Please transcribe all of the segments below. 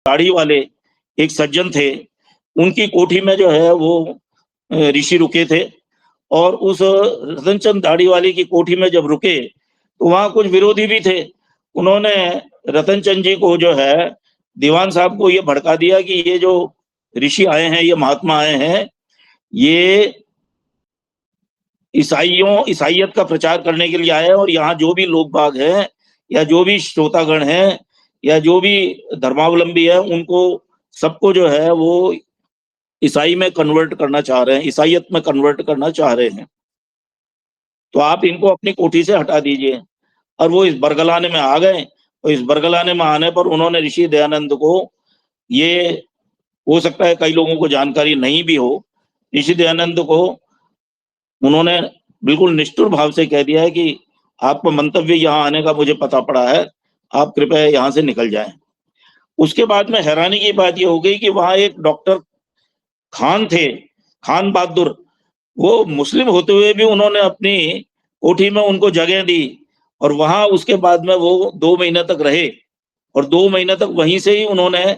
दाढ़ी वाले एक सज्जन थे, उनकी कोठी में जो है वो ऋषि रुके थे। और उस रतनचंद दाढ़ी वाले की कोठी में जब रुके तो वहां कुछ विरोधी भी थे। उन्होंने रतनचंद जी को जो है, दीवान साहब को ये भड़का दिया कि ये जो ऋषि आए हैं, ये महात्मा आए हैं, ये ईसाइयत का प्रचार करने के लिए आए हैं, और यहाँ जो भी लोग बाग हैं या जो भी श्रोतागण हैं या जो भी धर्मावलंबी है, उनको सबको जो है वो ईसाई में कन्वर्ट करना चाह रहे हैं, ईसाइयत में कन्वर्ट करना चाह रहे हैं। तो आप इनको अपनी कोठी से हटा दीजिए। और वो इस बरगलाने में आ गए, और इस बरगलाने में आने पर उन्होंने ऋषि दयानंद को, ये हो सकता है कई लोगों को जानकारी नहीं भी हो, ऋषि दयानंद को उन्होंने बिल्कुल निष्ठुर भाव से कह दिया है कि आपका मंतव्य यहाँ आने का मुझे पता पड़ा है, आप कृपया यहाँ से निकल जाएं। उसके बाद में हैरानी की बात ये हो गई कि वहां एक डॉक्टर खान थे, खान बहादुर, वो मुस्लिम होते हुए भी उन्होंने अपनी कोठी में उनको जगह दी, और वहां उसके बाद में वो 2 महीने तक रहे, और 2 महीने तक वहीं से ही उन्होंने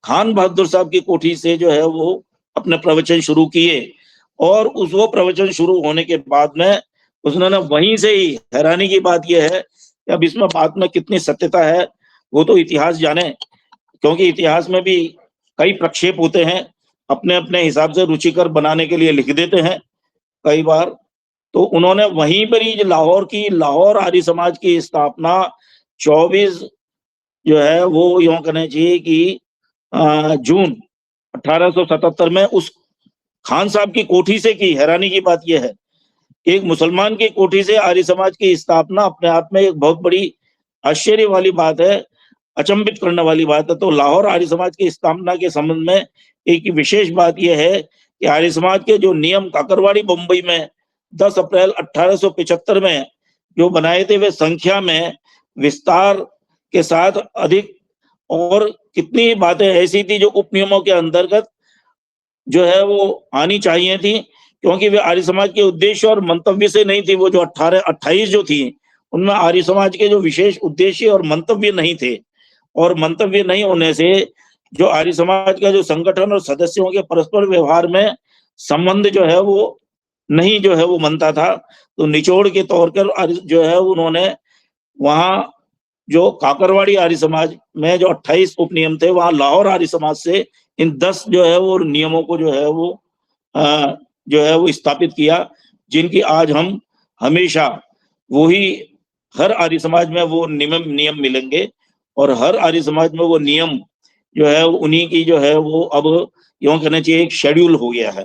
खान बहादुर साहब की कोठी से जो है वो अपने प्रवचन शुरू किए। और वो प्रवचन शुरू होने के बाद में उन्होंने वहीं से ही, हैरानी की बात यह है कि अब इसमें बात में कितनी सत्यता है वो तो इतिहास जाने, क्योंकि इतिहास में भी कई प्रक्षेप होते हैं, अपने अपने हिसाब से रुचिकर बनाने के लिए लिख देते हैं कई बार। तो उन्होंने वहीं पर ही लाहौर आर्य समाज की स्थापना 24 जो है वो यूं कहना चाहिए कि जून 1877 में उस खान साहब की कोठी से की। हैरानी की बात यह है, एक मुसलमान की कोठी से आर्य समाज की स्थापना अपने आप में एक बहुत बड़ी आश्चर्य वाली बात है, अचंभित करने वाली बात है। तो लाहौर आर्य समाज की स्थापना के संबंध में एक विशेष बात यह है कि आर्य समाज के जो नियम काकरवाड़ी बम्बई में 10 अप्रैल 1875 में जो बनाए थे, वे संख्या में विस्तार के साथ अधिक, और कितनी बातें ऐसी थी जो उपनियमों के अंतर्गत जो है वो आनी चाहिए थी, क्योंकि वे आर्य समाज के उद्देश्य और मंतव्य से नहीं थी। वो जो 28 जो थी, उनमें आर्य समाज के जो विशेष उद्देश्य और मंतव्य नहीं थे, और मंतव्य नहीं होने से जो आर्य समाज का जो संगठन और सदस्यों के परस्पर व्यवहार में संबंध जो है वो नहीं जो है वो बनता था। तो निचोड़ के तौर पर जो है उन्होंने वहां जो काकरवाड़ी आर्य समाज में जो 28 उपनियम थे, वहां लाहौर आर्य समाज से इन 10 जो है वो नियमों को जो है वो स्थापित किया, जिनकी आज हम हमेशा वही हर आर्य समाज में वो नियम मिलेंगे, और हर आर्य समाज में वो नियम जो है उन्हीं की जो है वो अब यूं कहना चाहिए एक शेड्यूल हो गया है।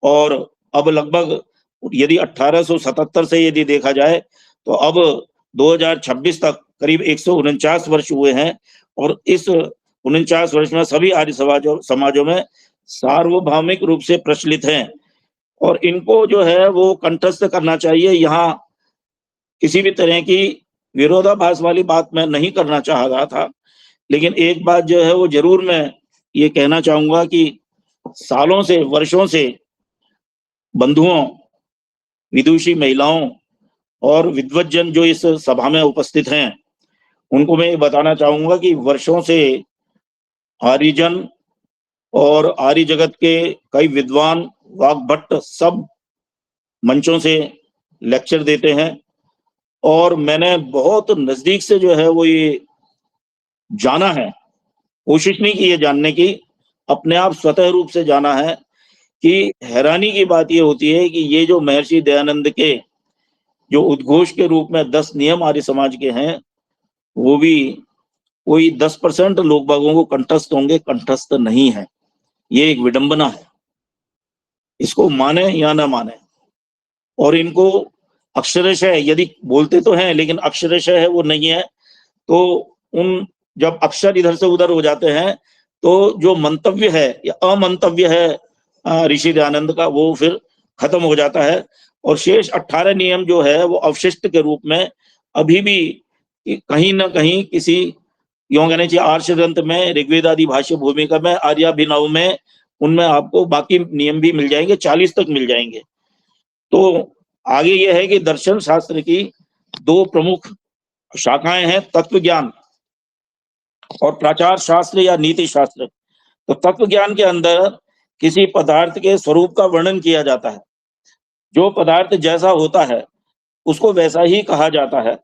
और अब लगभग यदि 1877 से यदि देखा जाए तो अब 2026 तक करीब 149 वर्ष हुए हैं, और इस 49 वर्ष में सभी आर्य समाजों में सार्वभौमिक रूप से प्रचलित हैं, और इनको जो है वो कंठस्थ करना चाहिए। यहाँ किसी भी तरह की विरोधाभास वाली बात मैं नहीं करना चाह रहा था, लेकिन एक बात जो है वो जरूर मैं ये कहना चाहूंगा कि सालों से, वर्षों से बंधुओं, विदुषी महिलाओं और विद्वज्जन जो इस सभा में उपस्थित हैं, उनको मैं ये बताना चाहूंगा कि वर्षों से आर्यजन और आर्य जगत के कई विद्वान, वाग्भट्ट सब मंचों से लेक्चर देते हैं, और मैंने बहुत नजदीक से जो है वो ये जाना है, कोशिश नहीं की है जानने की, अपने आप स्वतः रूप से जाना है कि हैरानी की बात ये होती है कि ये जो महर्षि दयानंद के जो उद्घोष के रूप में 10 नियम आर्य समाज के हैं, वो भी कोई 10% लोग बागों को कंठस्थ होंगे, कंठस्थ नहीं है। ये एक विडंबना है, इसको माने या ना माने। और इनको अक्षरशः, यदि बोलते तो हैं लेकिन अक्षरशः है वो नहीं है, तो उन जब अक्षर इधर से उधर हो जाते हैं तो जो मंतव्य है या अमंतव्य है ऋषि दयानंद का, वो फिर खत्म हो जाता है, और शेष 18 नियम जो है वो अवशिष्ट के रूप में अभी भी कहीं ना कहीं किसी यूं कहना चाहिए आर्ष ग्रंथ में, ऋग्वेद आदि भाष्य भूमिका में, आर्याभिनव में, उनमें आपको बाकी नियम भी मिल जाएंगे, 40 तक मिल जाएंगे। तो आगे यह है कि दर्शन शास्त्र की 2 प्रमुख शाखाएं हैं, तत्व ज्ञान और प्राचार शास्त्र या नीति शास्त्र। तो तत्व ज्ञान के अंदर किसी पदार्थ के स्वरूप का वर्णन किया जाता है। जो पदार्थ जैसा होता है उसको वैसा ही कहा जाता है।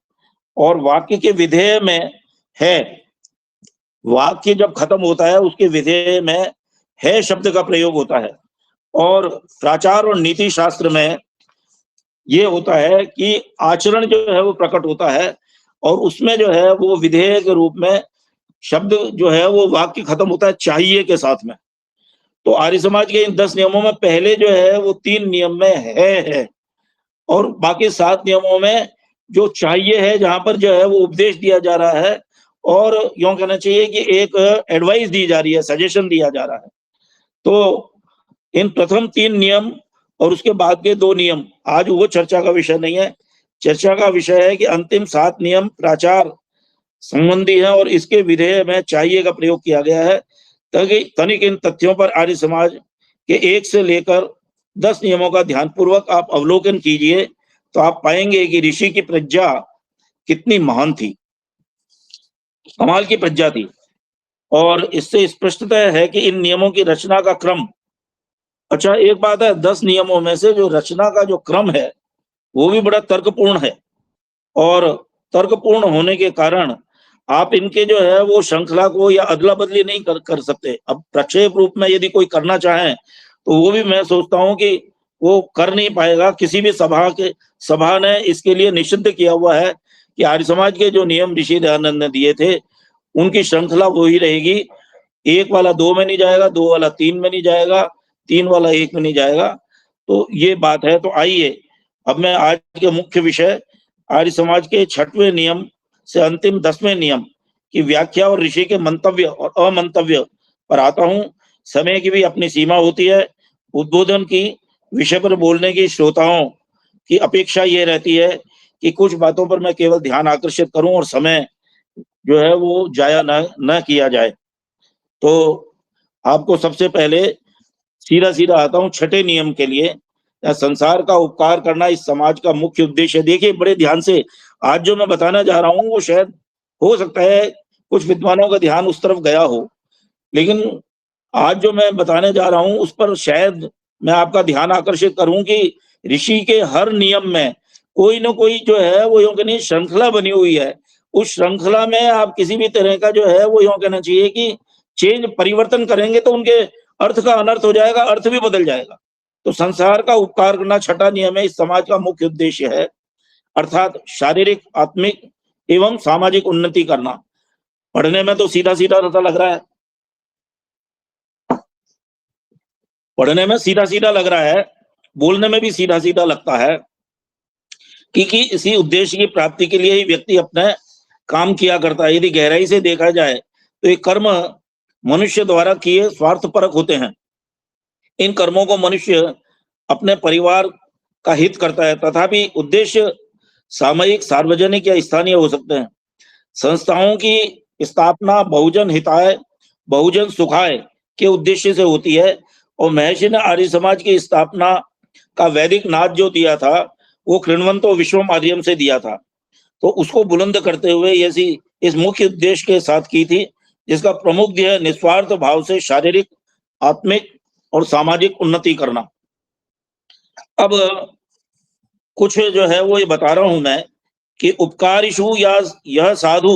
और वाक्य के विधेय में है, वाक्य जब खत्म होता है उसके विधेय में है शब्द का प्रयोग होता है। और प्राचार और नीति शास्त्र में ये होता है कि आचरण जो है वो प्रकट होता है और उसमें जो है वो विधेय के रूप में शब्द जो है वो वाक्य खत्म होता है चाहिए के साथ में। तो आर्य समाज के इन 10 नियमों में पहले जो है वो 3 नियम में है और बाकी 7 नियमों में जो चाहिए है, जहां पर जो है वो उपदेश दिया जा रहा है और यूं कहना चाहिए कि एक एडवाइस दी जा रही है, सजेशन दिया जा रहा है। तो इन प्रथम 3 नियम और उसके बाद के 2 नियम आज वो चर्चा का विषय नहीं है। चर्चा का विषय है कि अंतिम 7 नियम प्राचार संबंधी है और इसके विधेय में चाहिए का प्रयोग किया गया है। तनिक इन तथ्यों पर आर्य समाज के 1 से लेकर 10 नियमों का ध्यानपूर्वक आप अवलोकन कीजिए तो आप पाएंगे कि ऋषि की प्रज्ञा कितनी महान थी, कमाल की प्रज्ञा थी। और इससे स्पष्टतः है कि इन नियमों की रचना का क्रम, अच्छा एक बात है, 10 नियमों में से जो रचना का जो क्रम है वो भी बड़ा तर्कपूर्ण है और तर्कपूर्ण होने के कारण आप इनके जो है वो श्रृंखला को या अदला बदली नहीं कर सकते। अब प्रक्षेप रूप में यदि कोई करना चाहे तो वो भी मैं सोचता हूँ कि वो कर नहीं पाएगा। किसी भी सभा ने इसके लिए निषिद्ध किया हुआ है कि आर्य समाज के जो नियम ऋषि दयानंद ने दिए थे उनकी श्रृंखला वो ही रहेगी। 1 वाला 2 में नहीं जाएगा, 2 वाला 3 में नहीं जाएगा, 3 वाला 1 में नहीं जाएगा। तो ये बात है। तो आइए अब मैं आज के मुख्य विषय आर्य समाज के 6वें नियम से अंतिम 10वें नियम की व्याख्या और ऋषि के मंतव्य और अमंतव्य पर आता हूं। समय की भी अपनी सीमा होती है। उद्बोधन की विषय पर बोलने की श्रोताओं की अपेक्षा ये रहती है कि कुछ बातों पर मैं केवल ध्यान आकर्षित करूं और समय जो है वो जाया न किया जाए। तो आपको सबसे पहले सीधा सीधा आता हूं 6ठे नियम के लिए। संसार का उपकार करना इस समाज का मुख्य उद्देश्य है। देखिए बड़े ध्यान से, आज जो मैं बताने जा रहा हूं वो शायद हो सकता है कुछ विद्वानों का ध्यान उस तरफ गया हो, लेकिन आज जो मैं बताने जा रहा हूं उस पर शायद मैं आपका ध्यान आकर्षित करूं कि ऋषि के हर नियम में कोई ना कोई जो है वो यूं कहनी श्रृंखला बनी हुई है। उस श्रृंखला में आप किसी भी तरह का जो है वो यूं कहना चाहिए कि परिवर्तन करेंगे तो उनके अर्थ का अनर्थ हो जाएगा, अर्थ भी बदल जाएगा। तो संसार का उपकार करना 6ठा नियम है, इस समाज का मुख्य उद्देश्य है, अर्थात शारीरिक, आत्मिक एवं सामाजिक उन्नति करना। पढ़ने में तो सीधा सीधा सा लग रहा है, पढ़ने में सीधा सीधा लग रहा है, बोलने में भी सीधा सीधा लगता है कि इसी उद्देश्य की प्राप्ति के लिए ही व्यक्ति अपने काम किया करता है। यदि गहराई से देखा जाए तो ये कर्म मनुष्य द्वारा किए स्वार्थपरक होते हैं। इन कर्मों को मनुष्य अपने परिवार का हित करता है, तथापि उद्देश्य सामयिक, सार्वजनिक या स्थानीय हो सकते हैं। संस्थाओं की स्थापना बहुजन हिताय, बहुजन सुखाय के उद्देश्य से होती है और महर्षि ने आर्य समाज की स्थापना का वैदिक नाद जो दिया था वो कृण्वन्तो विश्वम माध्यम से दिया था। तो उसको बुलंद करते हुए ऐसी इस मुख्य उद्देश्य के साथ की थी, जिसका प्रमुख ध्येय निस्वार्थ भाव से शारीरिक, आत्मिक और सामाजिक उन्नति करना। अब कुछ जो है वो ये बता रहा हूं मैं कि उपकारिषु या यह साधु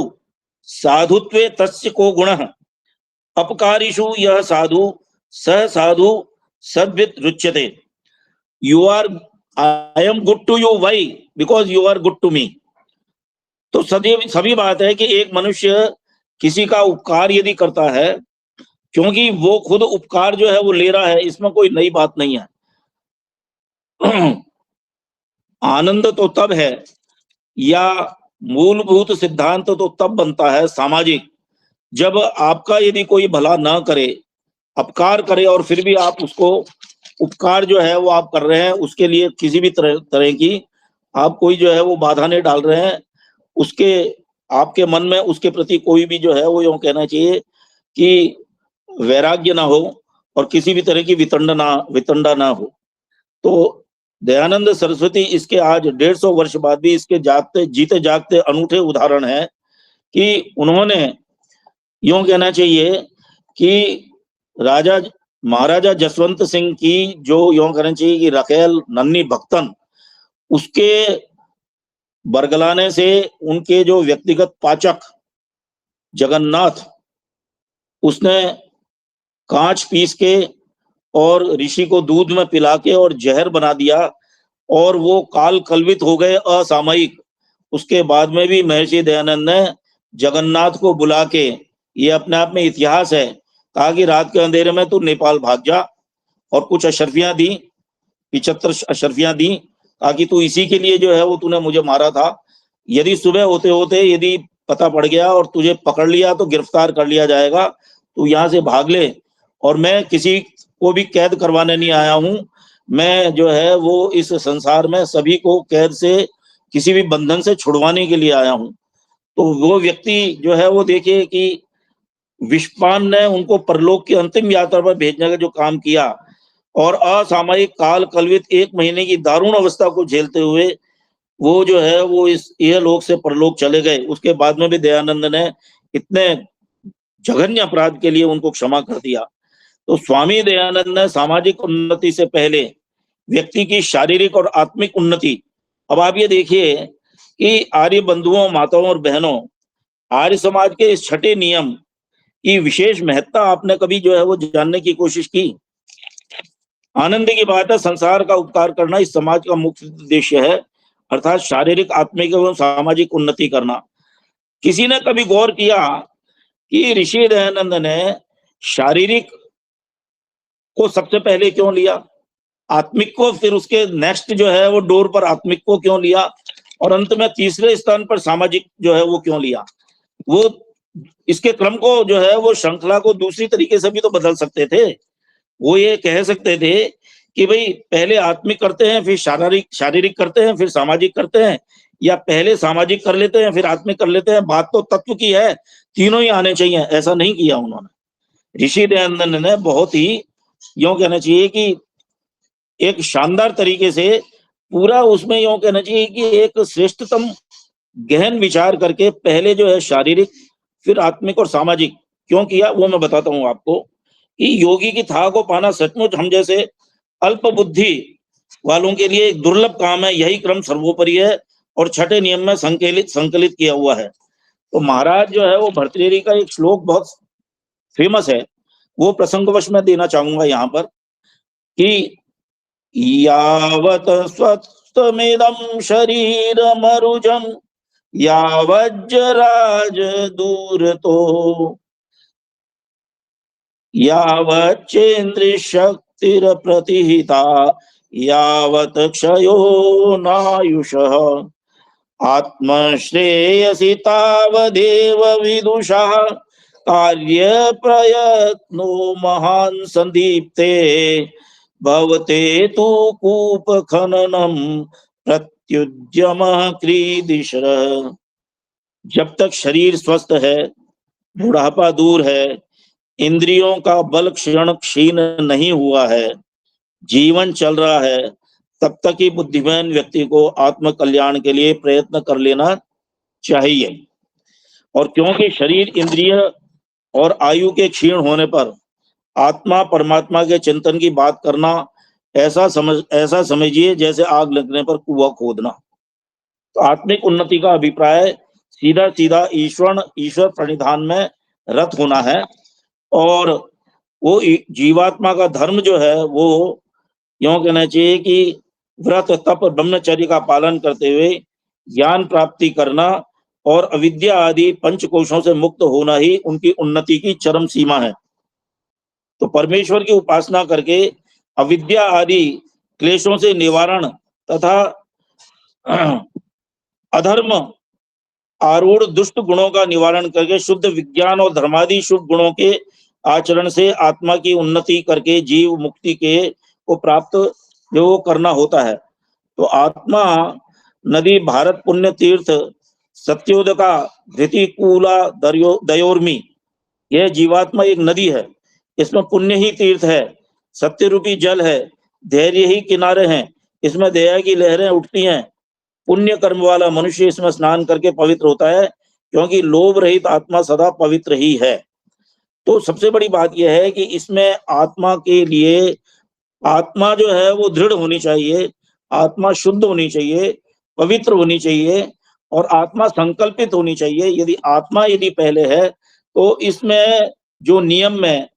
साधुत्वे तस्य को गुणः, अपकारिषु यह साधु सह साधु सद्वित रुच्यते। You are, I am good to you, why? Because you are good to me. तो सभी बात है कि एक मनुष्य किसी का उपकार यदि करता है क्योंकि वो खुद उपकार जो है वो ले रहा है, इसमें कोई नई बात नहीं है। आनंद तो तब है या मूलभूत सिद्धांत तो तब बनता है सामाजिक, जब आपका यदि कोई भला ना करे, अपकार करे और फिर भी आप उसको उपकार जो है वो आप कर रहे हैं, उसके लिए किसी भी तरह की आप कोई जो है वो बाधा नहीं डाल रहे हैं, उसके आपके मन में उसके प्रति कोई भी जो है वो यूं कहना चाहिए कि वैराग्य ना हो और किसी भी तरह की वितंडा ना हो। तो दयानंद सरस्वती इसके आज 150 वर्ष बाद भी इसके जीते जागते अनूठे उदाहरण है कि उन्होंने यूं कहना चाहिए कि राजा महाराजा जसवंत सिंह की जो यूं कहना चाहिए कि रखेल नन्ही भक्तन, उसके बरगलाने से उनके जो व्यक्तिगत पाचक जगन्नाथ, उसने कांच पीस के और ऋषि को दूध में पिला के और जहर बना दिया और वो काल कल्वित हो गए असामयिक। उसके बाद में भी महर्षि दयानंद ने जगन्नाथ को बुला के, ये अपने आप में इतिहास है, कहा कि रात के अंधेरे में तू नेपाल भाग जा, और कुछ अशर्फियां दी, 75 अशर्फियां दी, कहा कि तू इसी के लिए जो है वो तूने मुझे मारा था। यदि सुबह होते होते यदि पता पड़ गया और तुझे पकड़ लिया तो गिरफ्तार कर लिया जाएगा, तू यहाँ से भाग ले। और मैं किसी को भी कैद करवाने नहीं आया हूँ, मैं जो है वो इस संसार में सभी को कैद से, किसी भी बंधन से छुड़वाने के लिए आया हूँ। तो वो व्यक्ति जो है वो देखिए कि विश्वपाल ने उनको परलोक की अंतिम यात्रा पर भेजने का जो काम किया, और असामयिक काल कल्वित 1 महीने की दारुण अवस्था को झेलते हुए वो जो है वो इस इहलोक से परलोक चले गए। उसके बाद में भी दयानंद ने इतने जघन्य अपराध के लिए उनको क्षमा कर दिया। तो स्वामी दयानंद ने सामाजिक उन्नति से पहले व्यक्ति की शारीरिक और आत्मिक उन्नति। अब आप ये देखिए कि आर्य बंधुओं, माताओं और बहनों, आर्य समाज के इस छठे नियम की विशेष महत्ता आपने कभी जो है वो जानने की कोशिश की? आनंद की बात है, संसार का उपकार करना इस समाज का मुख्य उद्देश्य है, अर्थात शारीरिक, आत्मिक एवं सामाजिक उन्नति करना। किसी ने कभी गौर किया कि ऋषि दयानंद ने शारीरिक को सबसे पहले क्यों लिया, आत्मिक को फिर उसके नेक्स्ट जो है वो डोर पर आत्मिक को क्यों लिया, और अंत में तीसरे स्थान पर सामाजिक जो है वो क्यों लिया? वो इसके क्रम को जो है वो श्रृंखला को दूसरी तरीके से भी तो बदल सकते थे। वो ये कह सकते थे कि भाई पहले आत्मिक करते हैं, फिर शारीरिक करते हैं, फिर सामाजिक करते हैं, या पहले सामाजिक कर लेते हैं फिर आत्मिक कर लेते हैं। बात तो तत्व की है, तीनों ही आने चाहिए, ऐसा नहीं किया उन्होंने। ऋषि दयानंद ने बहुत ही यूं कहना चाहिए कि एक शानदार तरीके से पूरा उसमें यूं कहना चाहिए कि एक श्रेष्ठतम गहन विचार करके पहले जो है शारीरिक, फिर आत्मिक और सामाजिक क्यों किया वो मैं बताता हूं आपको। कि योगी की था को पाना सचमुच हम जैसे अल्प बुद्धि वालों के लिए एक दुर्लभ काम है, यही क्रम सर्वोपरि है और छठे नियम में संकलित किया हुआ है। तो महाराज जो है वो भर्तृहरि का एक श्लोक बहुत फेमस है, वो प्रसंगवश में देना चाहूंगा यहाँ पर कि यावत स्वस्थमिदं शरीर मरुजम यावज्जराज दूरतो यावच्चेन्द्रिय शक्तिर प्रतिहिता यावत क्षयो नायुषः आत्मश्रेयसि तावदेव विदुषः कार्य प्रयत्नो महान् संदीप्ते भवते तु कूप खननम प्रत्युद्यमः क्रीदिशः। जब तक शरीर स्वस्थ है, बुढ़ापा दूर है, इंद्रियों का बल क्षीण नहीं हुआ है, जीवन चल रहा है, तब तक ही बुद्धिमान व्यक्ति को आत्म कल्याण के लिए प्रयत्न कर लेना चाहिए। और क्योंकि शरीर, इंद्रिय और आयु के क्षीण होने पर आत्मा परमात्मा के चिंतन की बात करना ऐसा समझिए जैसे आग लगने पर कुआं खोदना। तो आत्मिक उन्नति का अभिप्राय सीधा सीधा ईश्वर प्रणिधान में रत होना है, और वो जीवात्मा का धर्म जो है वो यूं कहना चाहिए कि व्रत, तप, ब्रह्मचर्य का पालन करते हुए ज्ञान प्राप्ति करना और अविद्या आदि पंचकोशों से मुक्त होना ही उनकी उन्नति की चरम सीमा है। तो परमेश्वर की उपासना करके अविद्या आदि क्लेशों से निवारण तथा अधर्म आरूढ़ दुष्ट गुणों का निवारण करके शुद्ध विज्ञान और धर्मादि शुभ गुणों के आचरण से आत्मा की उन्नति करके जीव मुक्ति के को प्राप्त जो करना होता है। तो आत्मा नदी, भारत पुण्य तीर्थ, सत्योदका, धृतिकूला, दयोर्मी, यह जीवात्मा एक नदी है, इसमें पुण्य ही तीर्थ है, सत्य रूपी जल है, धैर्य ही किनारे हैं, इसमें दया की लहरें उठती हैं। पुण्य कर्म वाला मनुष्य इसमें स्नान करके पवित्र होता है, क्योंकि लोभ रहित आत्मा सदा पवित्र ही है। तो सबसे बड़ी बात यह है कि इसमें आत्मा के लिए, आत्मा जो है वो दृढ़ होनी चाहिए, आत्मा शुद्ध होनी चाहिए, पवित्र होनी चाहिए और आत्मा संकल्पित होनी चाहिए। यदि आत्मा यदि पहले है, तो इसमें जो नियम में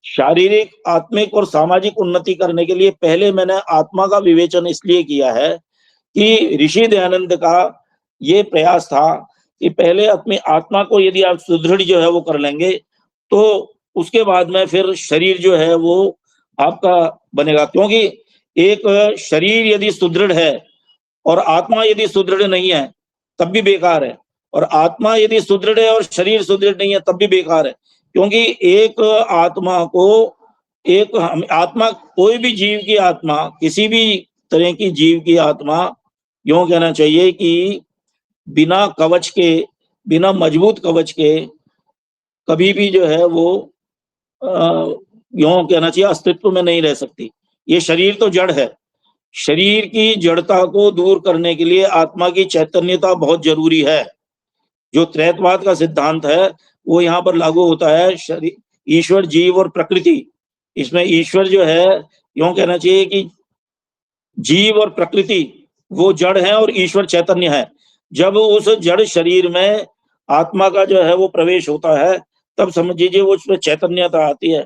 शारीरिक, आत्मिक और सामाजिक उन्नति करने के लिए पहले मैंने आत्मा का विवेचन इसलिए किया है कि ऋषि दयानंद का ये प्रयास था कि पहले अपनी आत्मा को यदि आप सुदृढ़ जो है वो कर लेंगे, तो उसके बाद में फिर शरीर जो है वो आपका बनेगा। क्योंकि एक शरीर यदि सुदृढ़ है और आत्मा यदि सुदृढ़ नहीं है, तब भी बेकार है, और आत्मा यदि सुदृढ़ है और शरीर सुदृढ़ नहीं है, तब भी बेकार है। क्योंकि एक आत्मा को, एक आत्मा, कोई भी जीव की आत्मा, किसी भी तरह की जीव की आत्मा, यूं कहना चाहिए कि बिना कवच के, बिना मजबूत कवच के कभी भी जो है वो यूं कहना चाहिए अस्तित्व में नहीं रह सकती। ये शरीर तो जड़ है, शरीर की जड़ता को दूर करने के लिए आत्मा की चैतन्यता बहुत जरूरी है। जो त्रैतवाद का सिद्धांत है वो यहाँ पर लागू होता है। शरीर, ईश्वर, जीव और प्रकृति, इसमें ईश्वर जो है, यूं कहना चाहिए कि जीव और प्रकृति वो जड़ है और ईश्वर चैतन्य है। जब उस जड़ शरीर में आत्मा का जो है वो प्रवेश होता है, तब समझ लीजिए वो उसमें चैतन्यता आती है।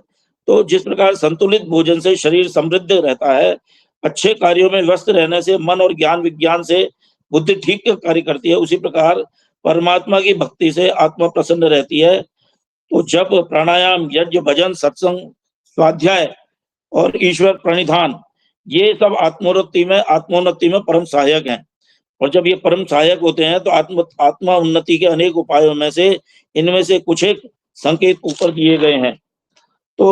तो जिस प्रकार संतुलित भोजन से शरीर समृद्ध रहता है, अच्छे कार्यों में व्यस्त रहने से मन और ज्ञान विज्ञान से बुद्धि ठीक कार्य करती है, उसी प्रकार परमात्मा की भक्ति से आत्मा प्रसन्न रहती है। तो जब प्राणायाम, यज्ञ, भजन, सत्संग, स्वाध्याय और ईश्वर प्रणिधान, ये सब आत्मोन्नति में परम सहायक हैं। और जब ये परम सहायक होते हैं तो आत्मा उन्नति के अनेक उपायों में से इनमें से कुछ एक संकेत ऊपर दिए गए हैं। तो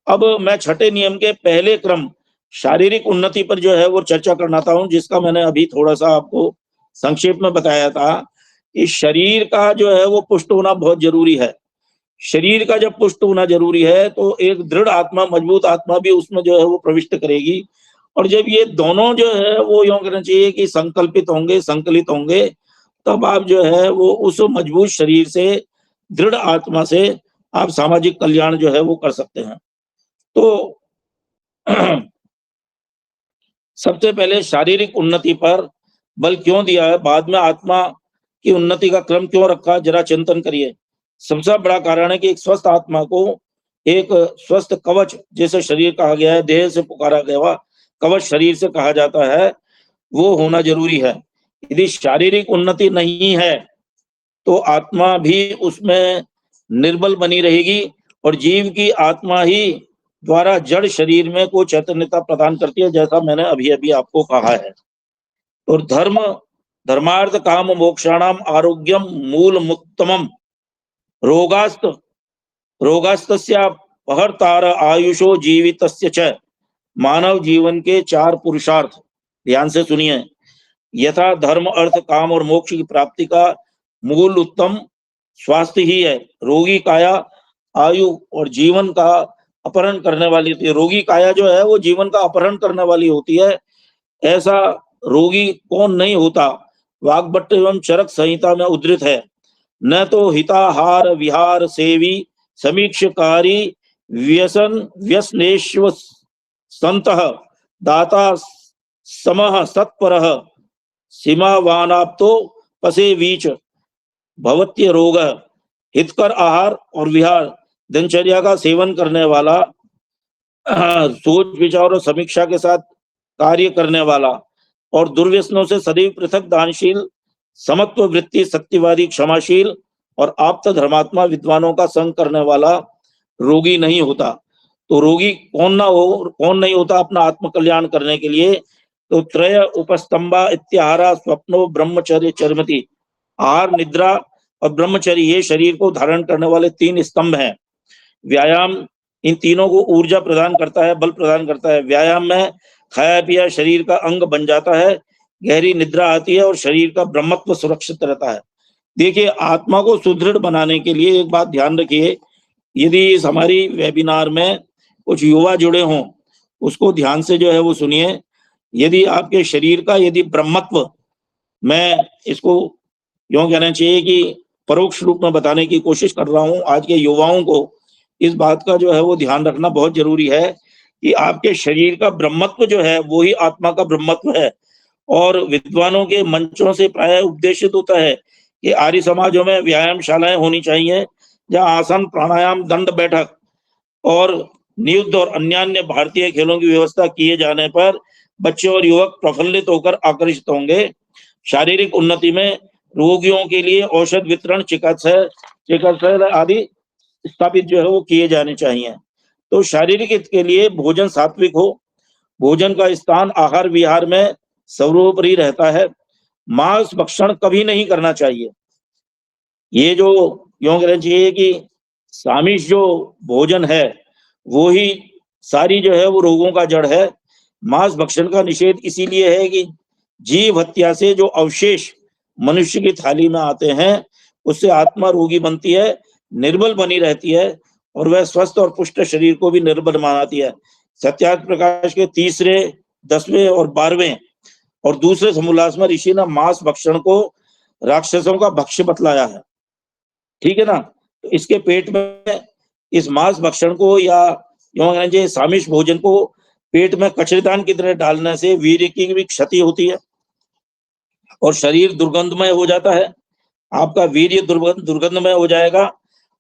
अब मैं छठे नियम के पहले क्रम शारीरिक उन्नति पर जो है वो चर्चा करना चाहता हूं, जिसका मैंने अभी थोड़ा सा आपको संक्षेप में बताया था कि शरीर का जो है वो पुष्ट होना बहुत जरूरी है। शरीर का जब पुष्ट होना जरूरी है तो एक दृढ़ आत्मा, मजबूत आत्मा भी उसमें जो है वो प्रविष्ट करेगी। और जब ये दोनों जो है वो यूं कहना चाहिए कि संकल्पित होंगे, संकलित होंगे, तब आप जो है वो उस मजबूत शरीर से, दृढ़ आत्मा से आप सामाजिक कल्याण जो है वो कर सकते हैं। तो सबसे पहले शारीरिक उन्नति पर बल क्यों दिया है, बाद में आत्मा की उन्नति का क्रम क्यों रखा, जरा चिंतन करिए। सबसे बड़ा कारण है कि एक स्वस्थ आत्मा को एक स्वस्थ कवच, जैसे शरीर कहा गया है, देह से पुकारा गया कवच शरीर से कहा जाता है, वो होना जरूरी है। यदि शारीरिक उन्नति नहीं है तो आत्मा भी उसमें निर्बल बनी रहेगी और जीव की आत्मा ही द्वारा जड़ शरीर में को चैतन्यता प्रदान करती है, जैसा मैंने अभी अभी आपको कहा है। और धर्मार्थ काम मोक्षाणाम आरोग्यम मूल मुक्तमम रोगास्तस्या पहरतार आयुषो जीवितस्य च। मानव जीवन के 4 पुरुषार्थ, ध्यान से सुनिए। यथा धर्म, अर्थ, काम और मोक्ष की प्राप्ति का मूल उत्तम स्वास्थ्य ही है। रोगी काया आयु और जीवन का अपहरण करने वाली होती है। रोगी काया जो है वो जीवन का अपहरण करने वाली होती है। ऐसा रोगी कौन नहीं होता। वाग्भट्ट एवं चरक संहिता में उद्धृत है। न तो हिताहार विहार सेवी समीक्षकारी व्यसन व्यसनेश्व संतः दाता समः सत्परः सीमावानाप्तो पसे वीच भवत्य रोग। हितकर आहार और विहार, दिनचर्या का सेवन करने वाला, सोच विचार और समीक्षा के साथ कार्य करने वाला और दुर्व्यसनों से सदैव पृथक, दानशील, समत्व वृत्ति, सत्यवादी, क्षमाशील और आप्त धर्मात्मा विद्वानों का संग करने वाला रोगी नहीं होता। तो रोगी कौन नहीं होता अपना आत्म कल्याण करने के लिए। तो त्रय उपस्तंभा इत्याहारा स्वप्नो ब्रह्मचर्य चरमति। आहार, निद्रा और ब्रह्मचर्य ये शरीर को धारण करने वाले 3 स्तंभ हैं। व्यायाम इन तीनों को ऊर्जा प्रदान करता है, बल प्रदान करता है। व्यायाम में खाया पिया शरीर का अंग बन जाता है, गहरी निद्रा आती है और शरीर का ब्रह्मत्व सुरक्षित रहता है। देखिए, आत्मा को सुदृढ़ बनाने के लिए एक बात ध्यान रखिए, यदि इस हमारी वेबिनार में कुछ युवा जुड़े हों, उसको ध्यान से जो है वो सुनिए। यदि आपके शरीर का यदि ब्रह्मत्व, मैं इसको यूं कहना चाहिए कि परोक्ष रूप में बताने की कोशिश कर रहा हूं आज के युवाओं को, इस बात का जो है वो ध्यान रखना बहुत जरूरी है कि आपके शरीर का ब्रह्मत्व जो है वो ही आत्मा का ब्रह्मत्व है। और विद्वानों के मंचों से प्रायः उपदेशित होता है कि आर्य समाजों में व्यायामशालाएं होनी चाहिए, जहाँ आसन, प्राणायाम, दंड बैठक और नियुद्ध और अन्य भारतीय खेलों की व्यवस्था किए जाने पर बच्चे और युवक प्रफुल्लित होकर आकर्षित होंगे। शारीरिक उन्नति में रोगियों के लिए औषध वितरण, चिकित्सा आदि स्थापित जो है वो किए जाने चाहिए। तो शारीरिक हित के लिए भोजन सात्विक हो, भोजन का स्थान आहार विहार में सर्वोपरि रहता है। मांस भक्षण कभी नहीं करना चाहिए। ये जो यूं कहना चाहिए कि सामिष जो भोजन है वो ही सारी जो है वो रोगों का जड़ है। मांस भक्षण का निषेध इसीलिए है कि जीव हत्या से जो अवशेष मनुष्य की थाली में आते हैं उससे आत्मा रोगी बनती है, निर्बल बनी रहती है और वह स्वस्थ और पुष्ट शरीर को भी निर्बल बनाती है। सत्यार्थ प्रकाश के 3रे, 10वें और 12वें और दूसरे समोल्लास में ऋषि ने मांस भक्षण को राक्षसों का भक्ष्य बतलाया है। ठीक है ना? तो इसके पेट में इस मांस भक्षण को या यूं कहना चाहिए सामिष भोजन को पेट में कचरेदान की तरह डालने से वीर्य की भी क्षति होती है और शरीर दुर्गंधमय हो जाता है। आपका वीर्य दुर्गंधमय हो जाएगा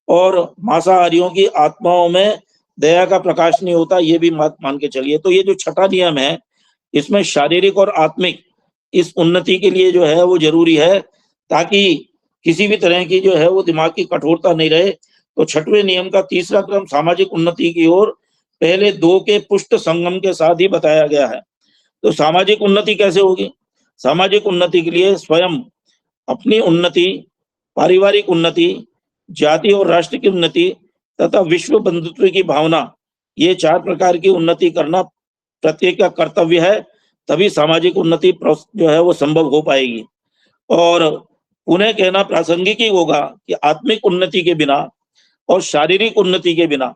और मांसाहारियों की आत्माओं में दया का प्रकाश नहीं होता, ये भी मान के चलिए। तो ये जो छठा नियम है इसमें शारीरिक और आत्मिक इस उन्नति के लिए जो है वो जरूरी है, ताकि किसी भी तरह की जो है वो दिमाग की कठोरता नहीं रहे। तो छठवें नियम का तीसरा क्रम सामाजिक उन्नति की ओर पहले 2 के पुष्ट संगम के साथ ही बताया गया है। तो सामाजिक उन्नति कैसे होगी? सामाजिक उन्नति के लिए स्वयं अपनी उन्नति, पारिवारिक उन्नति, जाति और राष्ट्र की उन्नति तथा विश्व बंधुत्व की भावना, ये 4 प्रकार की उन्नति करना प्रत्येक का कर्तव्य है। तभी सामाजिक उन्नति जो है वो संभव हो पाएगी। और उन्हें कहना प्रासंगिक ही होगा कि आत्मिक उन्नति के बिना और शारीरिक उन्नति के बिना,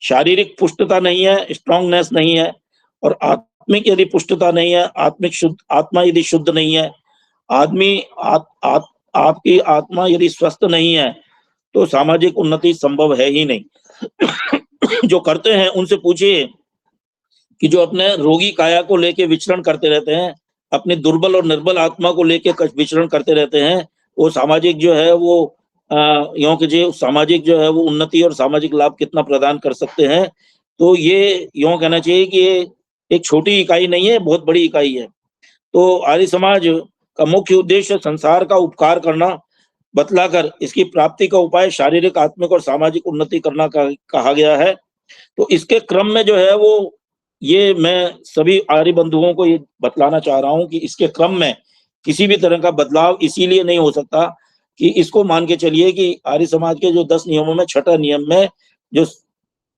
शारीरिक पुष्टता नहीं है, स्ट्रांगनेस नहीं है, और आत्मिक यदि पुष्टता नहीं है, आत्मिक शुद्ध आत्मा यदि शुद्ध नहीं है, आदमी आपकी आत्मा यदि स्वस्थ नहीं है, तो सामाजिक उन्नति संभव है ही नहीं। जो करते हैं उनसे पूछिए कि जो अपने रोगी काया को लेके विचरण करते रहते हैं, अपनी दुर्बल और निर्बल आत्मा को लेके विचरण करते रहते हैं, वो सामाजिक जो है वो यूं कीजिए सामाजिक जो है वो उन्नति और सामाजिक लाभ कितना प्रदान कर सकते हैं। तो ये यूं कहना चाहिए कि ये एक छोटी इकाई नहीं है, बहुत बड़ी इकाई है। तो आर्य समाज का मुख्य उद्देश्य संसार का उपकार करना बतलाकर इसकी प्राप्ति का उपाय शारीरिक, आत्मिक और सामाजिक उन्नति करना कहा गया है। तो इसके क्रम में जो है वो ये मैं सभी आर्य बंधुओं को ये बतलाना चाह रहा हूं कि इसके क्रम में किसी भी तरह का बदलाव इसीलिए नहीं हो सकता कि इसको मान के चलिए कि आर्य समाज के जो 10 नियमों में छठा नियम में जो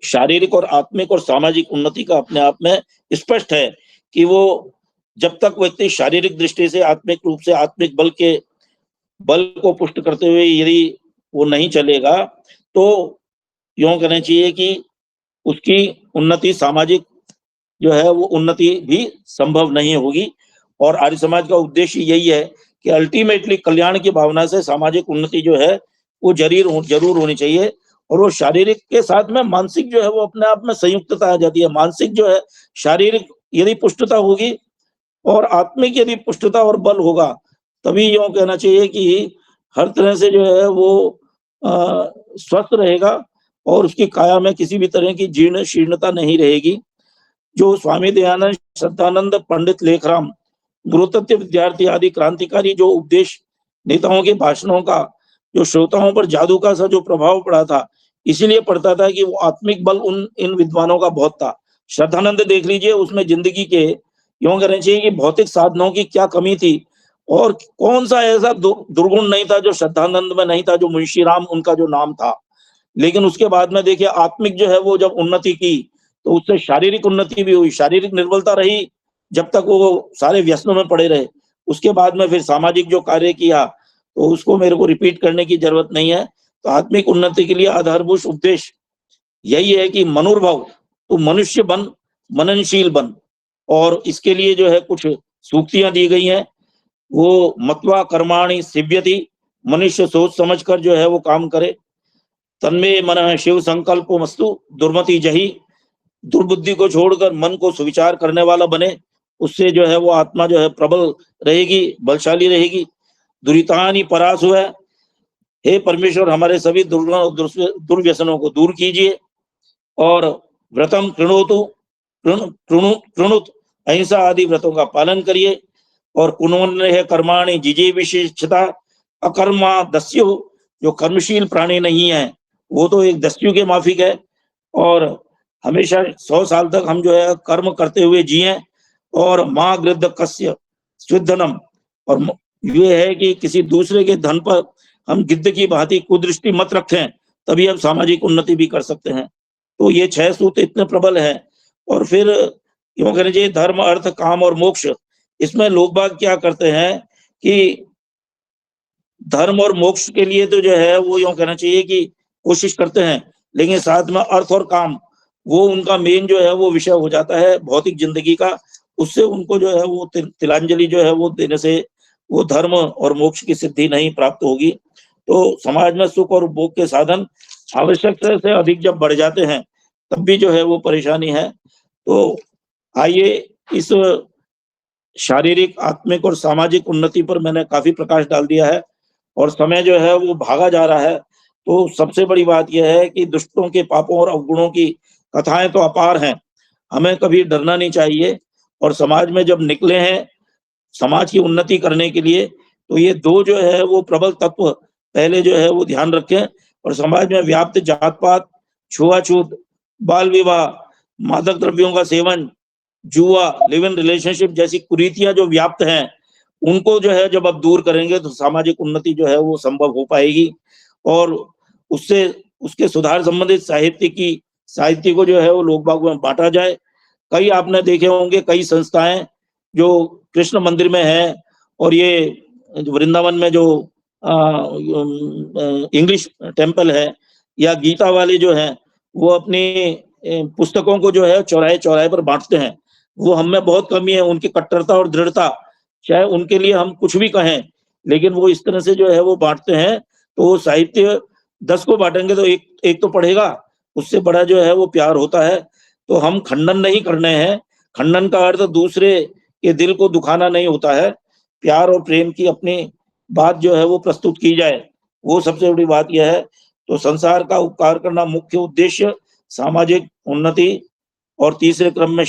शारीरिक और आत्मिक और सामाजिक उन्नति का अपने आप में स्पष्ट है कि वो जब तक व्यक्ति शारीरिक दृष्टि से आत्मिक रूप से आत्मिक बल को पुष्ट करते हुए यदि वो नहीं चलेगा, तो यूं कहना चाहिए कि उसकी उन्नति सामाजिक जो है वो उन्नति भी संभव नहीं होगी। और आर्य समाज का उद्देश्य यही है कि अल्टीमेटली कल्याण की भावना से सामाजिक उन्नति जो है वो जरूर होनी चाहिए। और वो शारीरिक के साथ में मानसिक जो है वो अपने आप में संयुक्तता आ जाती है। मानसिक जो है, शारीरिक यदि पुष्टता होगी और आत्मिक यदि पुष्टता और बल होगा, तभी यूं कहना चाहिए कि हर तरह से जो है वो स्वस्थ रहेगा और उसकी काया में किसी भी तरह की जीर्ण शीर्णता नहीं रहेगी। जो स्वामी दयानंद, श्रद्धानंद, पंडित लेखराम, गुरुतत्व विद्यार्थी आदि क्रांतिकारी जो उपदेश नेताओं के भाषणों का जो श्रोताओं पर जादू का सा जो प्रभाव पड़ा था, इसीलिए पड़ता था कि वो आत्मिक बल इन विद्वानों का बहुत था। श्रद्धानंद देख लीजिए, उसमें जिंदगी के यूं कहना चाहिए कि भौतिक साधनों की क्या कमी थी और कौन सा ऐसा दुर्गुण नहीं था जो श्रद्धानंद में नहीं था, जो मुंशीराम उनका जो नाम था। लेकिन उसके बाद में देखिए आत्मिक जो है वो जब उन्नति की तो उससे शारीरिक उन्नति भी हुई। शारीरिक निर्बलता रही जब तक वो सारे व्यसनों में पड़े रहे, उसके बाद में फिर सामाजिक जो कार्य किया तो उसको मेरे को रिपीट करने की जरूरत नहीं है। तो आत्मिक उन्नति के लिए आधारभूत उपदेश यही है कि मनुर्भव, तो मनुष्य बन, मननशील बन। और इसके लिए जो है कुछ सूक्तियां दी गई हैं, वो मत्वा कर्माणि सिद्ध्यति, मनुष्य सोच समझ कर जो है वो काम करे। तन्मे मन शिव संकल्पो मस्तु दुर्मति जही। दुर्बुद्धि को छोड़कर मन को सुविचार करने वाला बने, उससे जो है वो आत्मा जो है प्रबल रहेगी, बलशाली रहेगी। दुरितानि परासु है, हे परमेश्वर हमारे सभी दुर्गुण और दुर्व्यसनों को दूर कीजिए। और व्रतम कृणोतु कृणुत, अहिंसा आदि व्रतों का पालन करिए। और कुनोन्नय कर्माणि जिजे विशेषता अकर्मा दस्यु, जो कर्मशील प्राणी नहीं है वो तो एक दस्यु के माफिक है। और हमेशा 100 साल तक हम जो है कर्म करते हुए जिए। और माँ गृद्ध कस्य स्विद्धनम, और ये है कि किसी दूसरे के धन पर हम गिद्ध की भांति कुदृष्टि मत रखें, तभी हम सामाजिक उन्नति भी कर सकते हैं। तो ये 6 सूत्र इतने प्रबल हैं। और फिर यूं कह लीजिए धर्म अर्थ काम और मोक्ष, इसमें लोग बाग क्या करते हैं कि धर्म और मोक्ष के लिए तो जो है वो यूं कहना चाहिए कि कोशिश करते हैं, लेकिन साथ में अर्थ और काम वो उनका मेन जो है वो विषय हो जाता है भौतिक जिंदगी का। उससे उनको जो है वो तिलांजलि जो है वो देने से वो धर्म और मोक्ष की सिद्धि नहीं प्राप्त होगी। तो समाज में सुख और भोग के साधन आवश्यकता से अधिक जब बढ़ जाते हैं तब भी जो है वो परेशानी है। तो आइए इस शारीरिक, आत्मिक और सामाजिक उन्नति पर मैंने काफी प्रकाश डाल दिया है और समय जो है वो भागा जा रहा है। तो सबसे बड़ी बात यह है कि दुष्टों के पापों और अवगुणों की कथाएं तो अपार हैं, हमें कभी डरना नहीं चाहिए। और समाज में जब निकले हैं समाज की उन्नति करने के लिए, तो ये 2 जो है वो प्रबल तत्व पहले जो है वो ध्यान रखें। और समाज में व्याप्त जात-पात, छुआ-छूत, बाल विवाह, मादक द्रव्यों का सेवन, जुआ, लिव इन रिलेशनशिप जैसी कुरीतियां जो व्याप्त हैं, उनको जो है जब आप दूर करेंगे तो सामाजिक उन्नति जो है वो संभव हो पाएगी। और उससे उसके सुधार संबंधित साहित्य को जो है वो लोग बाग में बांटा जाए। कई आपने देखे होंगे कई संस्थाएं जो कृष्ण मंदिर में है और ये वृंदावन में जो इंग्लिश टेम्पल है या गीता वाले जो हैं वो अपनी पुस्तकों को जो है चौराहे चौराहे पर बांटते हैं। वो हम में बहुत कमी है, उनकी कट्टरता और दृढ़ता, चाहे उनके लिए हम कुछ भी कहें, लेकिन वो इस तरह से जो है वो बांटते हैं। तो वो साहित्य 10 को बांटेंगे तो एक तो पढ़ेगा, उससे बड़ा जो है वो प्यार होता है। तो हम खंडन नहीं करने हैं, खंडन का अर्थ दूसरे के दिल को दुखाना नहीं होता है। प्यार और प्रेम की अपनी बात जो है वो प्रस्तुत की जाए, वो सबसे बड़ी बात यह है। तो संसार का उपकार करना मुख्य उद्देश्य, सामाजिक उन्नति, और तीसरे क्रम में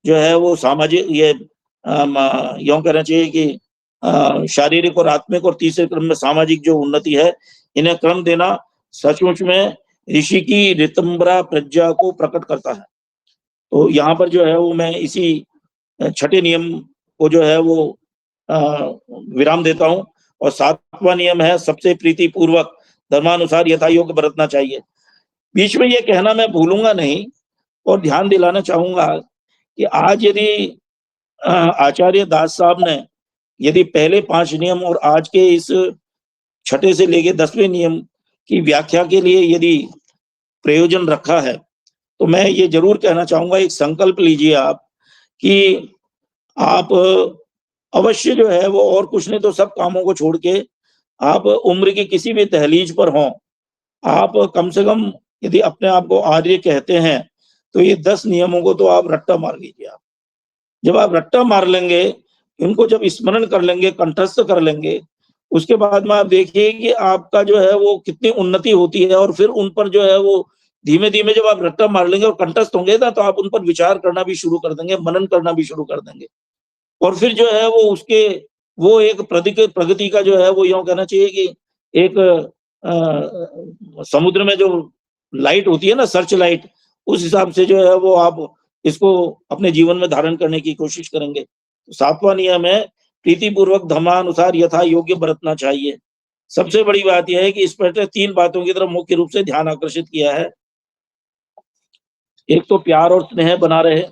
जो है वो सामाजिक ये यूं कहना चाहिए कि शारीरिक और आत्मिक, और तीसरे क्रम में सामाजिक जो उन्नति है, इन्हें क्रम देना सचमुच में ऋषि की ऋतंबरा प्रज्ञा को प्रकट करता है। तो यहाँ पर जो है वो मैं इसी छठे नियम को जो है वो विराम देता हूँ। और 7वां नियम है सबसे प्रीति पूर्वक धर्मानुसार यथा योग्य बरतना चाहिए। बीच में ये कहना मैं भूलूंगा नहीं और ध्यान दिलाना चाहूंगा कि आज यदि आचार्य दास साहब ने यदि पहले 5 नियम और आज के इस छठे से लेके 10वें नियम की व्याख्या के लिए यदि प्रयोजन रखा है, तो मैं ये जरूर कहना चाहूंगा, एक संकल्प लीजिए आप कि आप अवश्य जो है वो और कुछ नहीं तो सब कामों को छोड़ के आप उम्र की किसी भी दहलीज पर हों, आप कम से कम यदि अपने आप को आर्य कहते हैं तो ये 10 नियमों को तो आप रट्टा मार लीजिए। आप जब आप रट्टा मार लेंगे, इनको जब स्मरण कर लेंगे, कंठस्थ कर लेंगे, उसके बाद में आप देखिए कि आपका जो है वो कितनी उन्नति होती है। और फिर उन पर जो है वो धीमे-धीमे जब आप रट्टा मार लेंगे और कंठस्थ होंगे ना, तो आप उन पर विचार करना भी शुरू कर देंगे, मनन करना भी शुरू कर देंगे। और फिर जो है वो उसके वो एक प्रगति का जो है वो यूँ कहना चाहिए कि एक समुद्र में जो लाइट होती है ना, सर्च लाइट, उस हिसाब से जो है वो आप इसको अपने जीवन में धारण करने की कोशिश करेंगे। 7वां नियम है प्रीति पूर्वक धर्मानुसार यथा योग्य बरतना चाहिए। सबसे बड़ी बात यह है कि इस पर 3 बातों की तरफ मुख्य रूप से ध्यान आकर्षित किया है। एक तो प्यार और स्नेह बना रहे,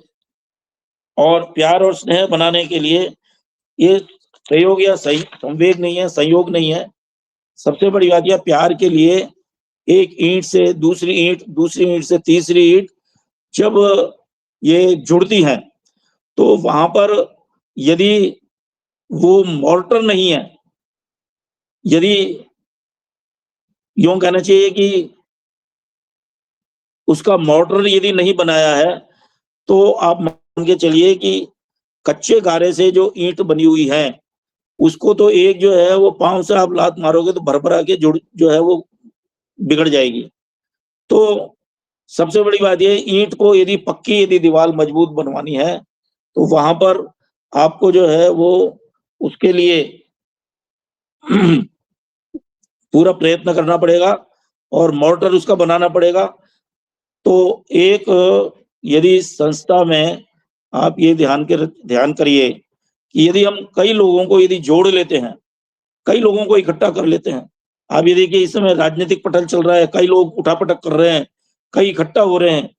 और प्यार और स्नेह बनाने के लिए ये संयोग या संवेग नहीं है, संयोग नहीं है। सबसे बड़ी बात यह, प्यार के लिए एक ईंट से दूसरी ईंट, दूसरी ईंट से तीसरी ईंट जब ये जुड़ती हैं, तो वहां पर यदि वो मॉर्टर नहीं है, यदि यूं कहना चाहिए कि उसका मोर्टर यदि नहीं बनाया है, तो आप मान के चलिए कि कच्चे गारे से जो ईंट बनी हुई है, उसको तो एक जो है वो पाँव से आप लात मारोगे तो भर-भरा के जुड़ जो है वो बिगड़ जाएगी। तो सबसे बड़ी बात ये है, ईंट को यदि पक्की यदि दीवार मजबूत बनवानी है, तो वहाँ पर आपको जो है वो उसके लिए पूरा प्रयत्न करना पड़ेगा और मोर्टर उसका बनाना पड़ेगा। तो एक यदि संस्था में आप ये ध्यान करिए कि यदि हम कई लोगों को यदि जोड़ लेते हैं, कई लोगों को इकट्ठा कर लेते हैं। आप ये देखिए इस समय राजनीतिक पटल चल रहा है, कई लोग उठा-पटक कर रहे हैं, कई इकट्ठा हो रहे हैं।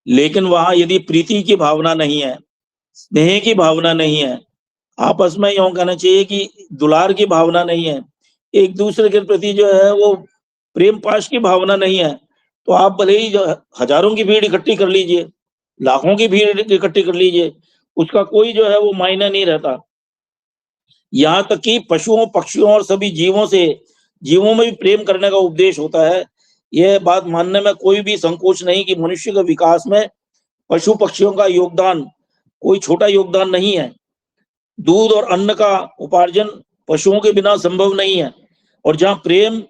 लेकिन वहाँ यदि प्रीति की भावना नहीं है, स्नेह की भावना नहीं है, आपस में यूँ कहना चाहिए कि दुलार की भावना नहीं है, एक-दूसरे के प्रति जो है वो प्रेम पाश की भावना नहीं है, तो आप भले ही जो हज़ारों की भीड़ इकट्ठी कर लीजिए, लाखों की भीड़ इकट्ठी कर लीजिए, उसका कोई जो है वो मायने नहीं रहता। यहाँ तक कि पशुओं, पक्षियों और सभी जीवों में भी प्रेम करने का उपदेश होता है। यह बात मानने में कोई भी संकोच नहीं कि मनुष्य के विकास में पशु-पक्षियों का योगदान कोई छोटा योगदान नहीं है। दूध और अन्न का उपार्जन पशुओं के बिना संभव नहीं है और जहाँ प्रेम,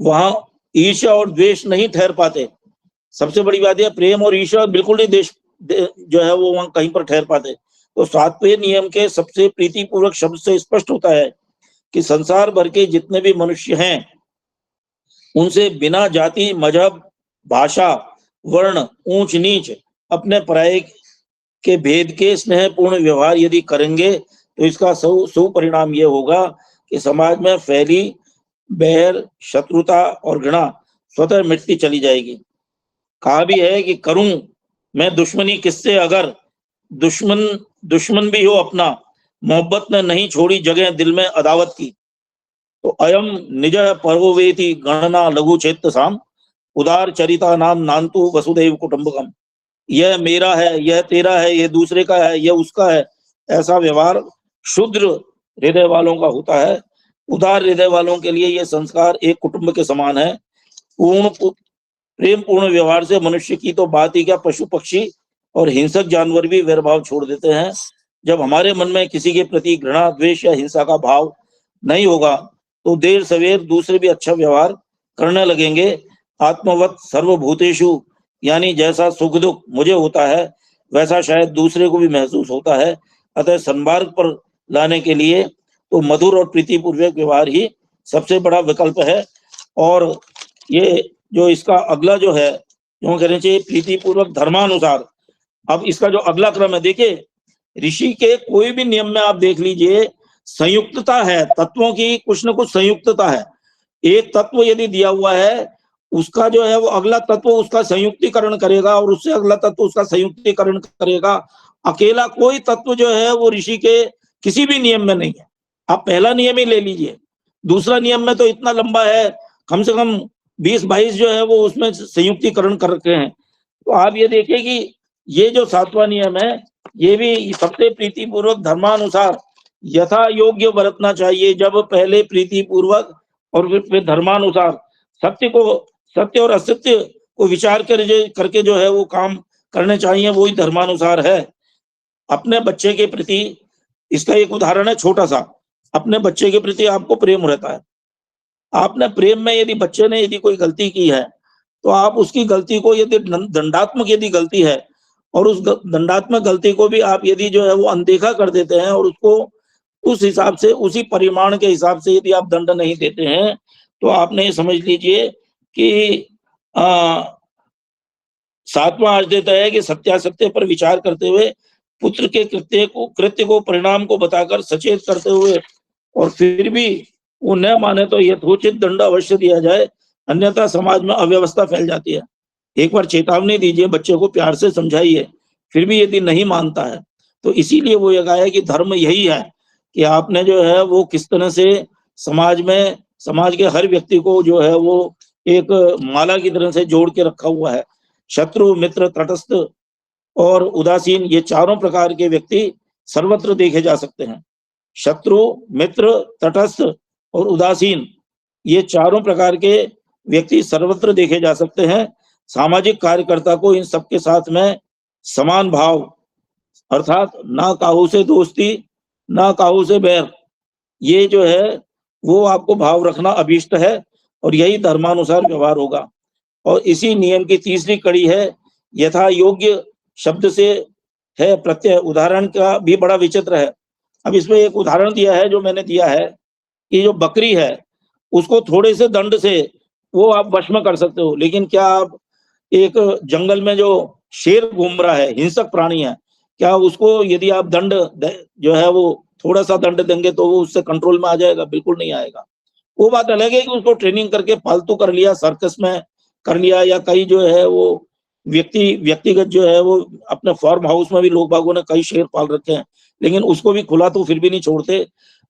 वहाँ ईर्ष्या और द्वेष नहीं ठहर पाते। सबसे बड़ी बात है प्रेम और ईर्ष्या बिल्कुल नहीं जो है वो वहाँ कहीं पर ठहर पाते। तो 7वें नियम के सबसे प्रीतिपूर्वक शब्द से स्पष्ट होता है कि संसार भर के जितने भी मनुष्य हैं, उनसे बिना जाति, मजहब, भाषा, वर्ण, ऊंच-नीच, अपने पराये के भेद के स्नेहपूर्ण व्यवहार यदि करेंगे, तो इसका सुपरिणाम ये होगा कि समाज में फैली बैर, शत्रुता और घृणा स्वतः मिटती चली जाएगी। कहा भी है कि करूं मैं दुश्मनी किससे अगर दुश्मन भी हो अपना, मोहब्बत ने नहीं छोड़ी जगह दिल में अदावत की। तो अयम निज पर्ववेति गणना लघु चेत साम उदार चरिता नाम नान्तु वसुदैव कुटुंबकम। यह मेरा है, यह तेरा है, यह दूसरे का है, यह उसका है, ऐसा व्यवहार शुद्र हृदय वालों का होता है। उदार हृदय वालों के लिए यह संस्कार एक कुटुंब के समान है। प्रेम पूर्ण व्यवहार से मनुष्य की तो बात ही क्या, पशु पक्षी और हिंसक जानवर भी वैरभाव छोड़ देते हैं। जब हमारे मन में किसी के प्रति घृणा, द्वेष या हिंसा का भाव नहीं होगा, तो देर सवेर दूसरे भी अच्छा व्यवहार करने लगेंगे। आत्मवत सर्वभूतेषु, यानी जैसा सुख दुख मुझे होता है, वैसा शायद दूसरे को भी महसूस होता है। अतः सन्मार्ग पर लाने के लिए तो मधुर और प्रीतिपूर्वक व्यवहार ही सबसे बड़ा विकल्प है। और ये जो इसका अगला जो है, यूँ कहना चाहिए प्रीतिपूर्वक धर्मानुसार। अब इसका जो अगला क्रम है, देखिए ऋषि के कोई भी नियम में आप देख लीजिए, संयुक्तता है, तत्वों की कुछ न कुछ संयुक्तता है। एक तत्व यदि दिया हुआ है, उसका जो है वो अगला तत्व उसका संयुक्तिकरण करेगा और उससे अगला तत्व उसका संयुक्तिकरण करेगा। अकेला कोई तत्व जो है वो ऋषि के किसी भी नियम में नहीं है। आप पहला नियम ही ले लीजिए, दूसरा नियम में तो इतना लंबा है, कम से कम 20-22 जो है वो उसमें संयुक्तिकरण कर रखे हैं। तो आप ये देखिए कि ये जो 7वां नियम है, ये भी सबसे प्रीतिपूर्वक धर्मानुसार यथा योग्य बरतना चाहिए। जब पहले प्रीतिपूर्वक और फिर धर्मानुसार सत्य और असत्य को विचार करके जो है वो काम करने चाहिए, वही धर्मानुसार है। अपने बच्चे के प्रति इसका एक उदाहरण है छोटा सा। अपने बच्चे के प्रति आपको प्रेम रहता है, आपने प्रेम में यदि बच्चे ने यदि कोई गलती की है, तो आप उसकी गलती को यदि दंडात्मक यदि गलती है और उस दंडात्मक गलती को भी आप यदि जो है वो अनदेखा कर देते हैं और उसको उस हिसाब से, उसी परिमाण के हिसाब से यदि आप दंड नहीं देते हैं, तो आपने ये समझ लीजिए कि 7वां आदेश देता है कि सत्यासत्य पर विचार करते हुए पुत्र के कृत्य को परिणाम को बताकर सचेत करते हुए और फिर भी वो न माने तो यथोचित दंड अवश्य दिया जाए, अन्यथा समाज में अव्यवस्था फैल जाती है। एक बार चेतावनी दीजिए, बच्चे को प्यार से समझाइए, फिर भी यदि नहीं मानता है, तो इसीलिए वो ये कहा है कि धर्म यही है कि आपने जो है वो किस तरह से समाज के हर व्यक्ति को जो है वो एक माला की तरह से जोड़ के रखा हुआ है। शत्रु, मित्र, तटस्थ और उदासीन, ये चारों प्रकार के व्यक्ति सर्वत्र देखे जा सकते हैं। शत्रु, मित्र, तटस्थ और उदासीन, ये चारों प्रकार के व्यक्ति सर्वत्र देखे जा सकते हैं। सामाजिक कार्यकर्ता को इन सबके साथ में समान भाव, अर्थात ना काहू से दोस्ती, ना काहू से बैर, ये जो है वो आपको भाव रखना अभीष्ट है और यही धर्मानुसार व्यवहार होगा। और इसी नियम की तीसरी कड़ी है यथा योग्य शब्द से है प्रत्यय। उदाहरण का भी बड़ा विचित्र है। अब इसमें एक उदाहरण दिया है जो मैंने दिया है कि जो बकरी है उसको थोड़े से दंड से वो आप वश में कर सकते हो, लेकिन क्या आप एक जंगल में जो शेर घूम रहा है, हिंसक प्राणी है, क्या उसको यदि आप जो है वो थोड़ा सा दंड देंगे तो वो उससे कंट्रोल में आ जाएगा? बिल्कुल नहीं आएगा। वो बात अलग है कि उसको ट्रेनिंग करके पालतू कर लिया, सर्कस में कर लिया, या कई जो है वो व्यक्तिगत जो है वो अपने फार्म हाउस में भी लोग बागों ने कई शेर पाल रखे हैं, लेकिन उसको भी खुला तो फिर भी नहीं छोड़ते।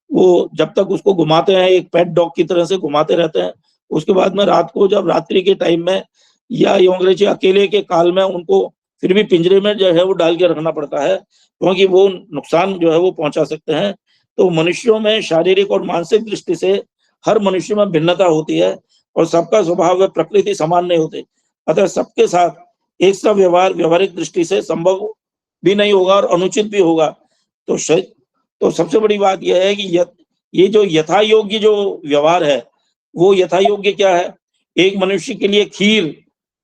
वो जब तक उसको घुमाते हैं, एक पेट डॉग की तरह से घुमाते रहते हैं। उसके बाद में रात को जब रात्रि के टाइम में या यूँ अंग्रेजी अकेले के काल में उनको फिर भी पिंजरे में जो है वो डाल के रखना पड़ता है, क्योंकि वो नुकसान जो है वो पहुँचा सकते हैं। तो मनुष्यों में शारीरिक और मानसिक दृष्टि से हर मनुष्य में भिन्नता होती है और सबका स्वभाव व प्रकृति समान नहीं होते। अतः सबके साथ एक सा व्यवहार व्यावहारिक दृष्टि से संभव भी नहीं होगा और अनुचित भी होगा। तो तो सबसे बड़ी बात यह है कि ये जो यथा योग्य जो व्यवहार है, वो यथा योग्य क्या है? एक मनुष्य के लिए खीर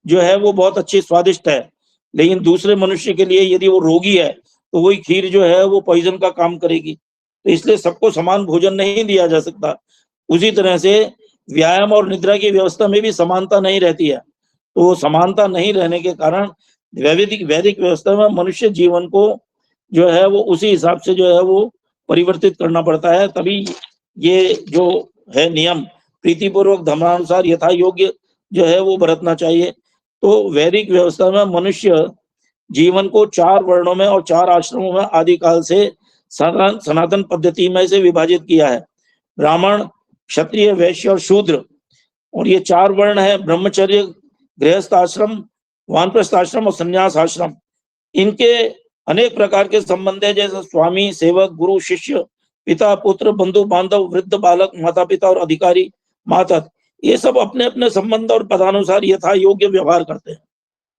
जो है वो बहुत अच्छी स्वादिष्ट है, लेकिन दूसरे मनुष्य के लिए यदि वो रोगी है, तो वही खीर जो है वो पॉइज़न का काम करेगी। तो इसलिए सबको समान भोजन नहीं दिया जा सकता। उसी तरह से व्यायाम और निद्रा की व्यवस्था में भी समानता नहीं रहती है। तो वो समानता नहीं रहने के कारण वैदिक व्यवस्था में मनुष्य जीवन को जो है वो उसी हिसाब से जो है वो परिवर्तित करना पड़ता है। तभी ये जो है नियम प्रीतिपूर्वक धर्मानुसार यथा योग्य जो है वो बरतना चाहिए। तो वैदिक व्यवस्था में मनुष्य जीवन को 4 वर्णों में और 4 आश्रमों में आदिकाल से सनातन पद्धति में से विभाजित किया है। ब्राह्मण, क्षत्रिय, वैश्य और शूद्र। और ये 4 वर्ण है ब्रह्मचर्य, गृहस्थ आश्रम, वानप्रस्थ आश्रम और संन्यास आश्रम। इनके अनेक प्रकार के संबंध है, जैसे स्वामी, सेवक, गुरु, शिष्य, पिता, पुत्र, बंधु, बांधव, वृद्ध, बालक, माता पिता और अधिकारी, मातहत। ये सब अपने अपने संबंध और पदानुसार यथा योग्य व्यवहार करते हैं।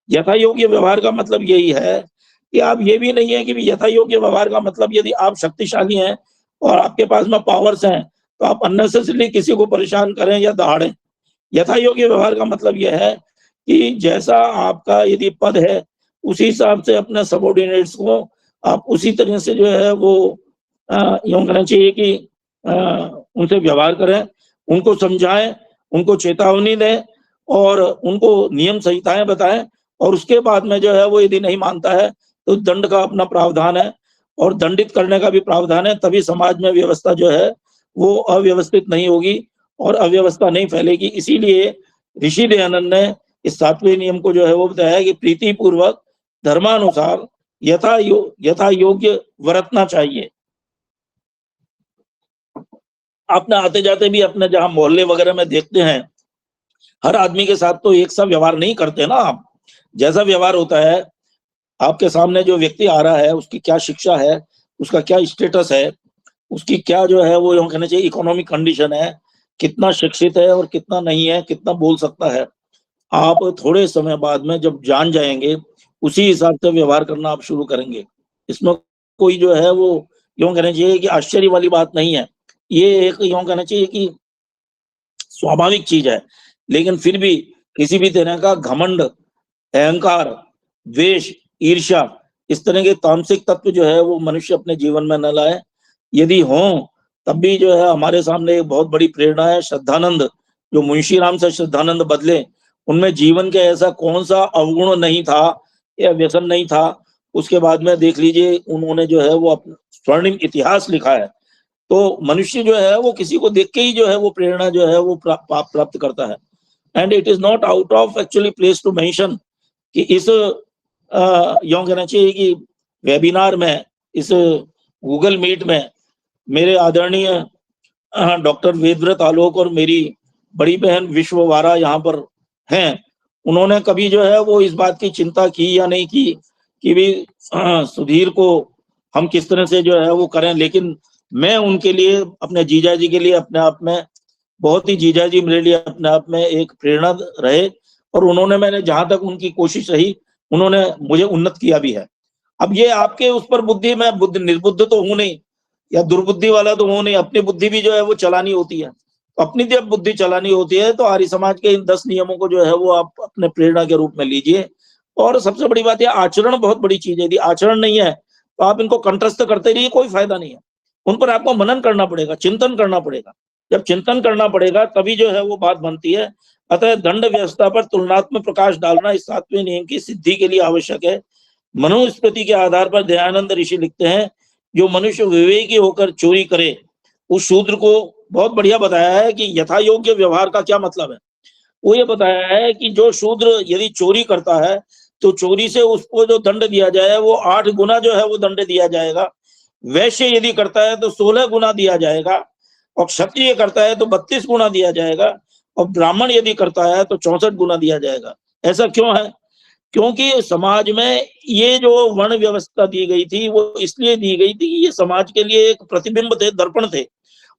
यथा योग्य व्यवहार का मतलब यही है कि आप ये भी नहीं है कि यथा योग्य व्यवहार का मतलब यदि आप शक्तिशाली हैं और आपके पास में पावर्स हैं तो आप अननेसेसरली किसी को परेशान करें या दहाड़ें। यथा योग्य व्यवहार का मतलब यह है कि जैसा आपका यदि पद है उसी हिसाब से अपने सबऑर्डिनेट्स को आप उसी तरह से जो है वो यूँ कहना चाहिए कि उनसे व्यवहार करें, उनको समझाएं, उनको चेतावनी दें और उनको नियम संहिताएं बताएं। और उसके बाद में जो है वो यदि नहीं मानता है तो दंड का अपना प्रावधान है और दंडित करने का भी प्रावधान है। तभी समाज में व्यवस्था जो है वो अव्यवस्थित नहीं होगी और अव्यवस्था नहीं फैलेगी। इसीलिए ऋषि दयानंद ने इस 7वें नियम को जो है वो बताया कि प्रीति पूर्वक धर्मानुसार यथा योग्य बरतना चाहिए। आपने आते जाते भी अपने जहाँ मोहल्ले वगैरह में देखते हैं, हर आदमी के साथ तो एक सा व्यवहार नहीं करते ना आप। जैसा व्यवहार होता है, आपके सामने जो व्यक्ति आ रहा है उसकी क्या शिक्षा है, उसका क्या स्टेटस है, उसकी क्या जो है वो यूँ कहना चाहिए इकोनॉमिक कंडीशन है, कितना शिक्षित है और कितना नहीं है, कितना बोल सकता है। आप थोड़े समय बाद में जब जान जाएँगे, उसी हिसाब से व्यवहार करना आप शुरू करेंगे। इसमें कोई जो है वो यूँ कहना चाहिए कि आश्चर्य वाली बात नहीं है। ये एक यूँ कहना चाहिए कि स्वाभाविक चीज़ है। लेकिन फिर भी किसी भी तरह का घमंड, अहंकार, द्वेष, ईर्ष्या, इस तरह के तामसिक तत्व जो है वो मनुष्य अपने जीवन में न लाए। यदि हों, तब भी जो है हमारे सामने एक बहुत बड़ी प्रेरणा है श्रद्धानंद, जो मुंशी राम से श्रद्धानंद बदले। उनमें जीवन के ऐसा कौन-सा अवगुण नहीं था या व्यसन नहीं था। उसके बाद में देख लीजिए उन्होंने जो है वो अपना स्वर्णिम इतिहास लिखा है। तो मनुष्य जो है वो किसी को देख के ही जो है वो प्रेरणा जो है वो प्राप्त करता है। And it is not out of actually place to mention कि इस यूँ कहना चाहिए कि वेबिनार में, इस गूगल मीट में मेरे आदरणीय डॉक्टर वेदव्रत आलोक और मेरी बड़ी बहन विश्ववारा यहाँ पर हैं। उन्होंने कभी जो है वो इस बात की चिंता की या नहीं की कि भी सुधीर को हम किस तरह से जो है वो करें, लेकिन मैं उनके लिए, अपने जीजा जी के लिए अपने आप में बहुत ही जीजा जी मेरे लिए अपने आप में एक प्रेरणा रहे, और उन्होंने, मैंने जहाँ तक उनकी कोशिश रही, उन्होंने मुझे उन्नत किया भी है। अब ये आपके उस पर बुद्धि, मैं बुद्धि निर्बुद्ध तो हूँ नहीं, या दुर्बुद्धि वाला तो हूँ नहीं, अपनी बुद्धि भी जो है वो चलानी होती है। अपनी जब बुद्धि चलानी होती है तो आर्य समाज के इन 10 नियमों को जो है वो आप अपने प्रेरणा के रूप में लीजिए। और सबसे बड़ी बात है, आचरण बहुत बड़ी चीज है। यदि आचरण नहीं है तो आप इनको कंठस्थ करते रहिए, कोई फायदा नहीं है। उन पर आपको मनन करना पड़ेगा, चिंतन करना पड़ेगा। जब चिंतन करना पड़ेगा तभी जो है वो बात बनती है। अतः दंड व्यवस्था पर तुलनात्मक प्रकाश डालना इस 7वें नियम की सिद्धि के लिए आवश्यक है। मनुस्मृति के आधार पर दयानंद ऋषि लिखते हैं, जो मनुष्य विवेकी होकर चोरी करे, उस शूद्र को बहुत बढ़िया बताया है कि यथा योग्य व्यवहार का क्या मतलब है। वो ये बताया है कि जो शूद्र यदि चोरी करता है तो चोरी से उसको जो दंड दिया जाए वो 8 गुना जो है वो दंड दिया जाएगा। वैश्य यदि करता है तो 16 गुना दिया जाएगा, और क्षत्रिय करता है तो 32 गुना दिया जाएगा, और ब्राह्मण यदि करता है तो 64 गुना दिया जाएगा। ऐसा क्यों है? क्योंकि समाज में ये जो वर्ण व्यवस्था दी गई थी वो इसलिए दी गई थी कि ये समाज के लिए एक प्रतिबिंब थे, दर्पण थे।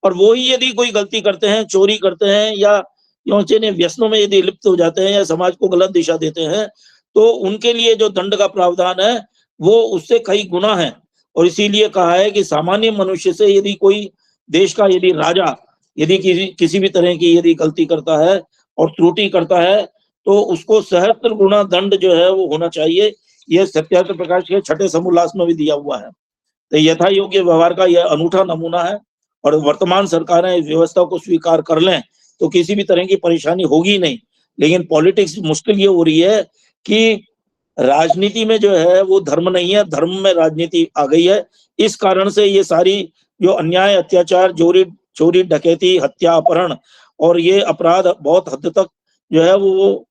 और वो ही यदि कोई गलती करते हैं, चोरी करते हैं, या यौन व्यसनों में यदि लिप्त हो जाते हैं, या समाज को गलत दिशा देते हैं, तो उनके लिए जो दंड का प्रावधान है वो उससे कई गुना है। और इसीलिए कहा है कि सामान्य मनुष्य से यदि कोई देश का यदि राजा यदि किसी भी तरह की यदि गलती करता है और त्रुटि करता है तो उसको सहस्त्र गुना दंड जो है वो होना चाहिए। यह सत्याग्रह प्रकाश के 6ठे समोल्लास में भी दिया हुआ है। तो यथा योग्य व्यवहार का यह अनूठा नमूना है, और वर्तमान सरकारें इस व्यवस्था को स्वीकार कर लें तो किसी भी तरह की परेशानी होगी नहीं। लेकिन पॉलिटिक्स मुश्किल ये हो रही है कि राजनीति में जो है वो धर्म नहीं है, धर्म में राजनीति आ गई है। इस कारण से ये सारी जो अन्याय, अत्याचार, चोरी, डकैती, हत्या, अपहरण और ये अपराध बहुत हद तक जो है वो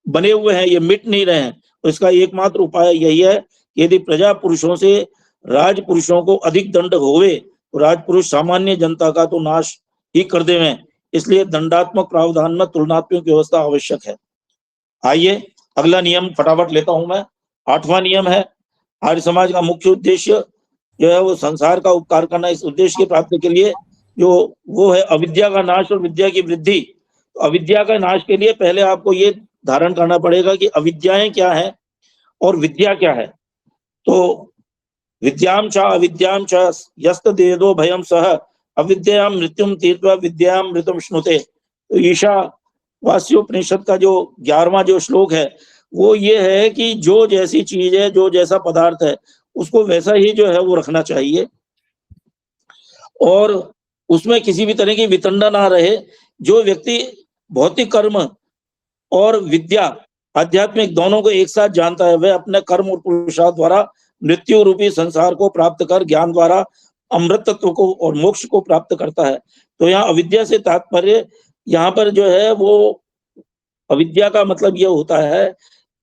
बने हुए हैं, ये मिट नहीं रहे हैं। तो इसका एकमात्र उपाय यही है कि यदि प्रजा पुरुषों से राज पुरुषों को अधिक दंड होवे तो राजपुरुष सामान्य जनता का तो नाश ही कर देवें। इसलिए दंडात्मक प्रावधान में तुलनात्मक व्यवस्था आवश्यक है। आइए अगला नियम फटाफट लेता हूं मैं। 8वां नियम है, आर्य समाज का मुख्य उद्देश्य जो है वो संसार का उपकार करना। इस उद्देश्य की प्राप्ति के लिए जो वो है अविद्या का नाश और विद्या की वृद्धि। तो अविद्या का नाश के लिए पहले आपको ये धारण करना पड़ेगा कि अविद्याएं क्या है और विद्या क्या है। तो विद्याम च अविद्याम च यस्त देदो भयम सह अविद्याम मृत्युम तीर्थवा विद्याम मृतम श्नुते। तो ईशा वास्योपनिषद का जो 11वां जो श्लोक है वो ये है कि जो जैसी चीज है, जो जैसा पदार्थ है, उसको वैसा ही जो है वो रखना चाहिए, और उसमें किसी भी तरह की वितंडा ना रहे। जो व्यक्ति भौतिक कर्म और विद्या, आध्यात्मिक दोनों को एक साथ जानता है, वह अपने कर्म और पुरुषार्थ द्वारा मृत्यु रूपी संसार को प्राप्त कर ज्ञान द्वारा अमृत तत्व को और मोक्ष को प्राप्त करता है। तो यहाँ अविद्या से तात्पर्य यहाँ पर जो है वो अविद्या का मतलब ये होता है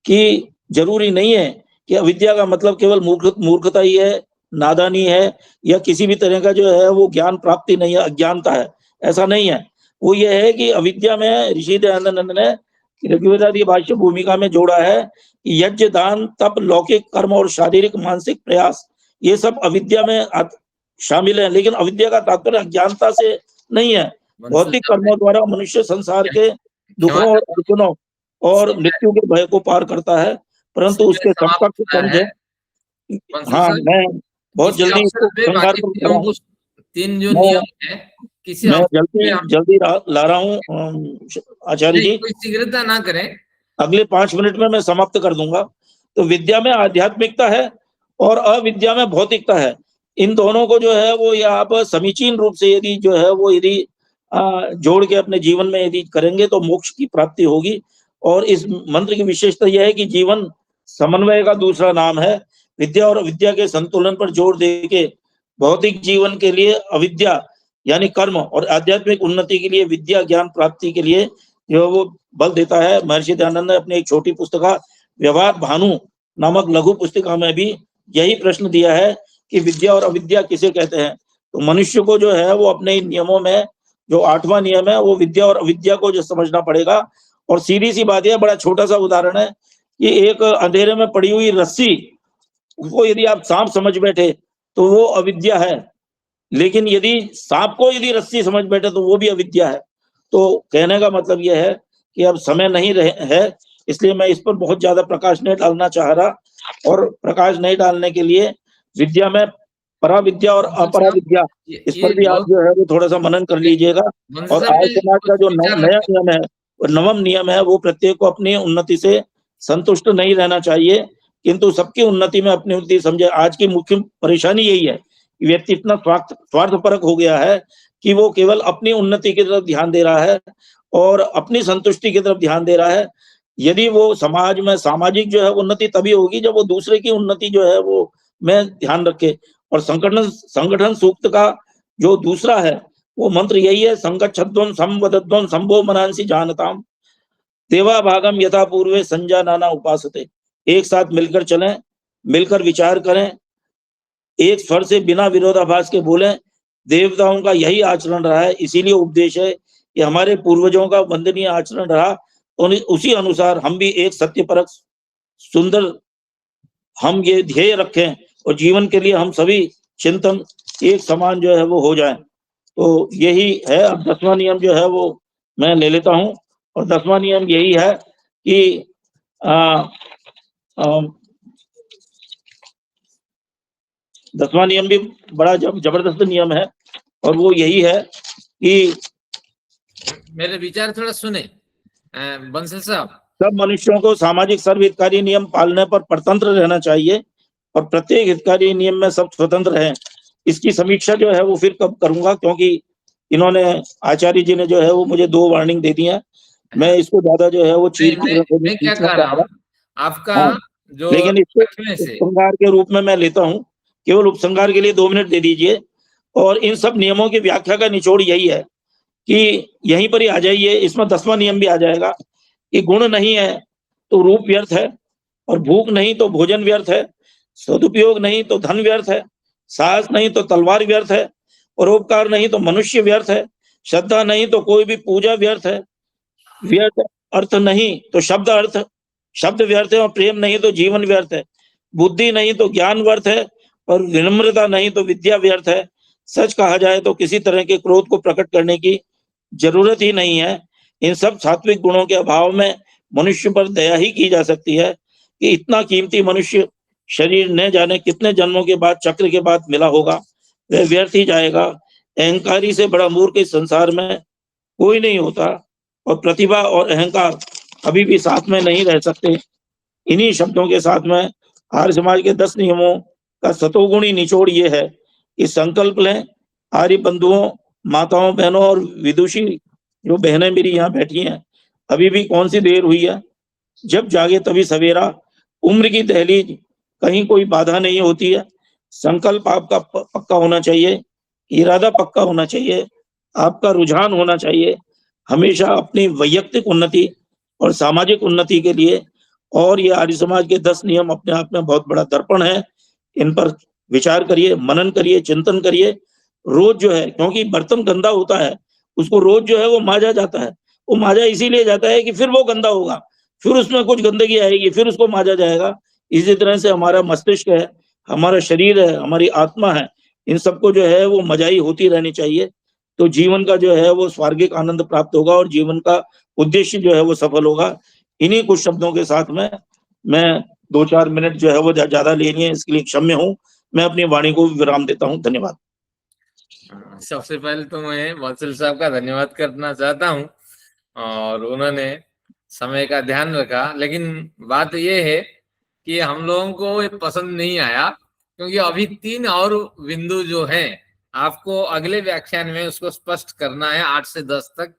कि जरूरी नहीं है कि अविद्या का मतलब केवल मूर्खता ही है, नादानी है, या किसी भी तरह का जो है वो ज्ञान प्राप्ति नहीं है, अज्ञानता है। ऐसा नहीं है। वो ये है कि अविद्या में ऋषि दयानंद ने ऋग्वेदादि भाष्य भूमिका में जोड़ा है कि यज्ञ, दान, तप, लौकिक कर्म और शारीरिक मानसिक प्रयास ये सब अविद्या में शामिल है। लेकिन अविद्या का तात्पर्य अज्ञानता से नहीं है। भौतिक कर्मों द्वारा मनुष्य संसार के दुखों और अर्पणों और मृत्यु के भय को पार करता है, परंतु उसके समकक्ष समझे। हाँ, मैं बहुत जल्दी इसको 3 जो नियम है किसी मैं जल्दी ला रहा हूँ आचार्य जी, कोई शीघ्रता ना करें, अगले 5 मिनट में मैं समाप्त कर दूंगा। तो विद्या में आध्यात्मिकता है और अविद्या में भौतिकता है। इन दोनों को जो है वो या आप समीचीन रूप से यदि जो है वो यदि जोड़ के अपने जीवन में यदि करेंगे तो मोक्ष की प्राप्ति होगी। और इस मंत्र की विशेषता यह है कि जीवन समन्वय का दूसरा नाम है। विद्या और अविद्या के संतुलन पर जोर देके भौतिक जीवन के लिए अविद्या यानी कर्म और आध्यात्मिक उन्नति के लिए विद्या ज्ञान प्राप्ति के लिए जो वो बल देता है। महर्षि दयानंद ने अपनी एक छोटी पुस्तिका व्यवहार भानु नामक लघु पुस्तिका में भी यही प्रश्न दिया है कि विद्या और अविद्या किसे कहते हैं। तो मनुष्य को जो है वो अपने नियमों में जो 8वां नियम है वो विद्या और अविद्या को जो समझना पड़ेगा। और सीधी सी बात है, बड़ा छोटा सा उदाहरण है कि एक अंधेरे में पड़ी हुई रस्सी उसको यदि आप सांप समझ बैठे तो वो अविद्या है, लेकिन यदि सांप को यदि रस्सी समझ बैठे तो वो भी अविद्या है। तो कहने का मतलब यह है कि अब समय नहीं है, इसलिए मैं इस पर बहुत ज्यादा प्रकाश नहीं डालना चाह रहा, और प्रकाश नहीं डालने के लिए विद्या में पराविद्या और अपरा विद्या, इस पर भी आप जो है वो थोड़ा सा मनन कर लीजिएगा। और आर्य समाज का जो नया नियम है, नवम नियम है, वो प्रत्येक को अपनी उन्नति से संतुष्ट नहीं रहना चाहिए, किंतु सबकी उन्नति में अपनी उन्नति समझे। आज की मुख्य परेशानी यही है कि व्यक्ति इतना स्वार्थपरक हो गया है कि वो केवल अपनी उन्नति की तरफ ध्यान दे रहा है और अपनी संतुष्टि की तरफ ध्यान दे रहा है। यदि वो समाज में सामाजिक जो है उन्नति तभी होगी जब वो दूसरे की उन्नति जो है वो में ध्यान रखे। और संगठन सूक्त का जो दूसरा है वो मंत्र यही है, संगच्छध्वम संवदध्वम संभो मनांसी जानताम देवा भागम यथा पूर्वे संजानाना उपासते। एक साथ मिलकर चलें, मिलकर विचार करें, एक स्वर से बिना विरोधाभास के बोलें। देवताओं का यही आचरण रहा है, इसीलिए उपदेश है कि हमारे पूर्वजों का वंदनीय आचरण रहा, और उसी अनुसार हम भी एक सत्यपरक सुंदर हम ये ध्येय रखें और जीवन के लिए हम सभी चिंतन एक समान जो है वो हो जाए। तो यही है। अब 10वां नियम जो है वो मैं ले लेता हूं, और 10वां नियम यही है कि 10वां नियम भी बड़ा जबरदस्त नियम है, और वो यही है कि मेरे विचार थोड़ा सुने बंसल साहब। सब मनुष्यों को सामाजिक सर्व हितकारी नियम पालने पर परतंत्र रहना चाहिए, और प्रत्येक हितकारी नियम में सब स्वतंत्र हैं। इसकी समीक्षा जो है वो फिर कब करूंगा, क्योंकि इन्होंने आचार्य जी ने जो है वो मुझे 2 वार्निंग दे दी है। मैं इसको ज्यादा जो है वो मैं क्या कह रहा हूँ आपका जो, लेकिन इसको उपसंहार के रूप में मैं लेता हूँ। केवल उपसंहार के लिए 2 मिनट दे दीजिए। और इन सब नियमों की व्याख्या का निचोड़ यही है कि यहीं पर ही आ जाइए, इसमें 10वां नियम भी आ जाएगा कि गुण नहीं है तो रूप व्यर्थ है, और भूख नहीं तो भोजन व्यर्थ है, सदुपयोग नहीं तो धन व्यर्थ है, साहस नहीं तो तलवार व्यर्थ है, परोपकार नहीं तो मनुष्य व्यर्थ है, श्रद्धा नहीं तो कोई भी पूजा व्यर्थ है, व्यर्थ अर्थ नहीं तो शब्द व्यर्थ है, और प्रेम नहीं तो जीवन व्यर्थ है, बुद्धि नहीं तो ज्ञान व्यर्थ है, और विनम्रता नहीं तो विद्या व्यर्थ है। सच कहा जाए तो किसी तरह के क्रोध को प्रकट करने की जरूरत ही नहीं है। इन सब सात्विक गुणों के अभाव में मनुष्य पर दया ही की जा सकती है कि इतना कीमती मनुष्य शरीर न जाने कितने जन्मों के बाद चक्र के बाद मिला होगा, वह व्यर्थ ही जाएगा। अहंकारी से बड़ा मूर्ख इस संसार में कोई नहीं होता, और प्रतिभा और अहंकार कभी भी साथ में नहीं रह सकते। इन्हीं शब्दों के साथ में आर्य समाज के 10 नियमों का सतोगुणी निचोड़ ये है कि संकल्प लें। आर्य बंधुओं, माताओं, बहनों और विदुषी जो बहनें मेरी यहाँ बैठी हैं, अभी भी कौन सी देर हुई है, जब जागे तभी सवेरा। उम्र की दहलीज कहीं कोई बाधा नहीं होती है। संकल्प आपका पक्का होना चाहिए, इरादा पक्का होना चाहिए, आपका रुझान होना चाहिए हमेशा अपनी वैयक्तिक उन्नति और सामाजिक उन्नति के लिए। और ये आर्य समाज के 10 नियम अपने आप में बहुत बड़ा दर्पण है। इन पर विचार करिए, मनन करिए, चिंतन करिए रोज जो है, क्योंकि बर्तन गंदा होता है, उसको रोज जो है वो मांजा जाता है। वो मांजा इसीलिए जाता है कि फिर वो गंदा होगा, फिर उसमें कुछ गंदगी आएगी, फिर उसको मांजा जाएगा। इसी तरह से हमारा मस्तिष्क है, हमारा शरीर है, हमारी आत्मा है, इन सबको जो है वो मजाई होती रहनी चाहिए। तो जीवन का जो है वो स्वार्गिक आनंद प्राप्त होगा, और जीवन का उद्देश्य जो है वो सफल होगा। इन्हीं कुछ शब्दों के साथ में मैं 2-4 मिनट जो है वो ज्यादा ले लिए, इसके लिए क्षम्य हूँ। मैं अपनी वाणी को विराम देता हूँ। धन्यवाद। सबसे पहले तो मैं बंसल साहब का धन्यवाद करना चाहता हूँ, और उन्होंने समय का ध्यान रखा। लेकिन बात यह है कि हम लोगों को ये पसंद नहीं आया, क्योंकि अभी 3 और बिंदु जो है आपको अगले व्याख्यान में उसको स्पष्ट करना है 8 से 10 तक।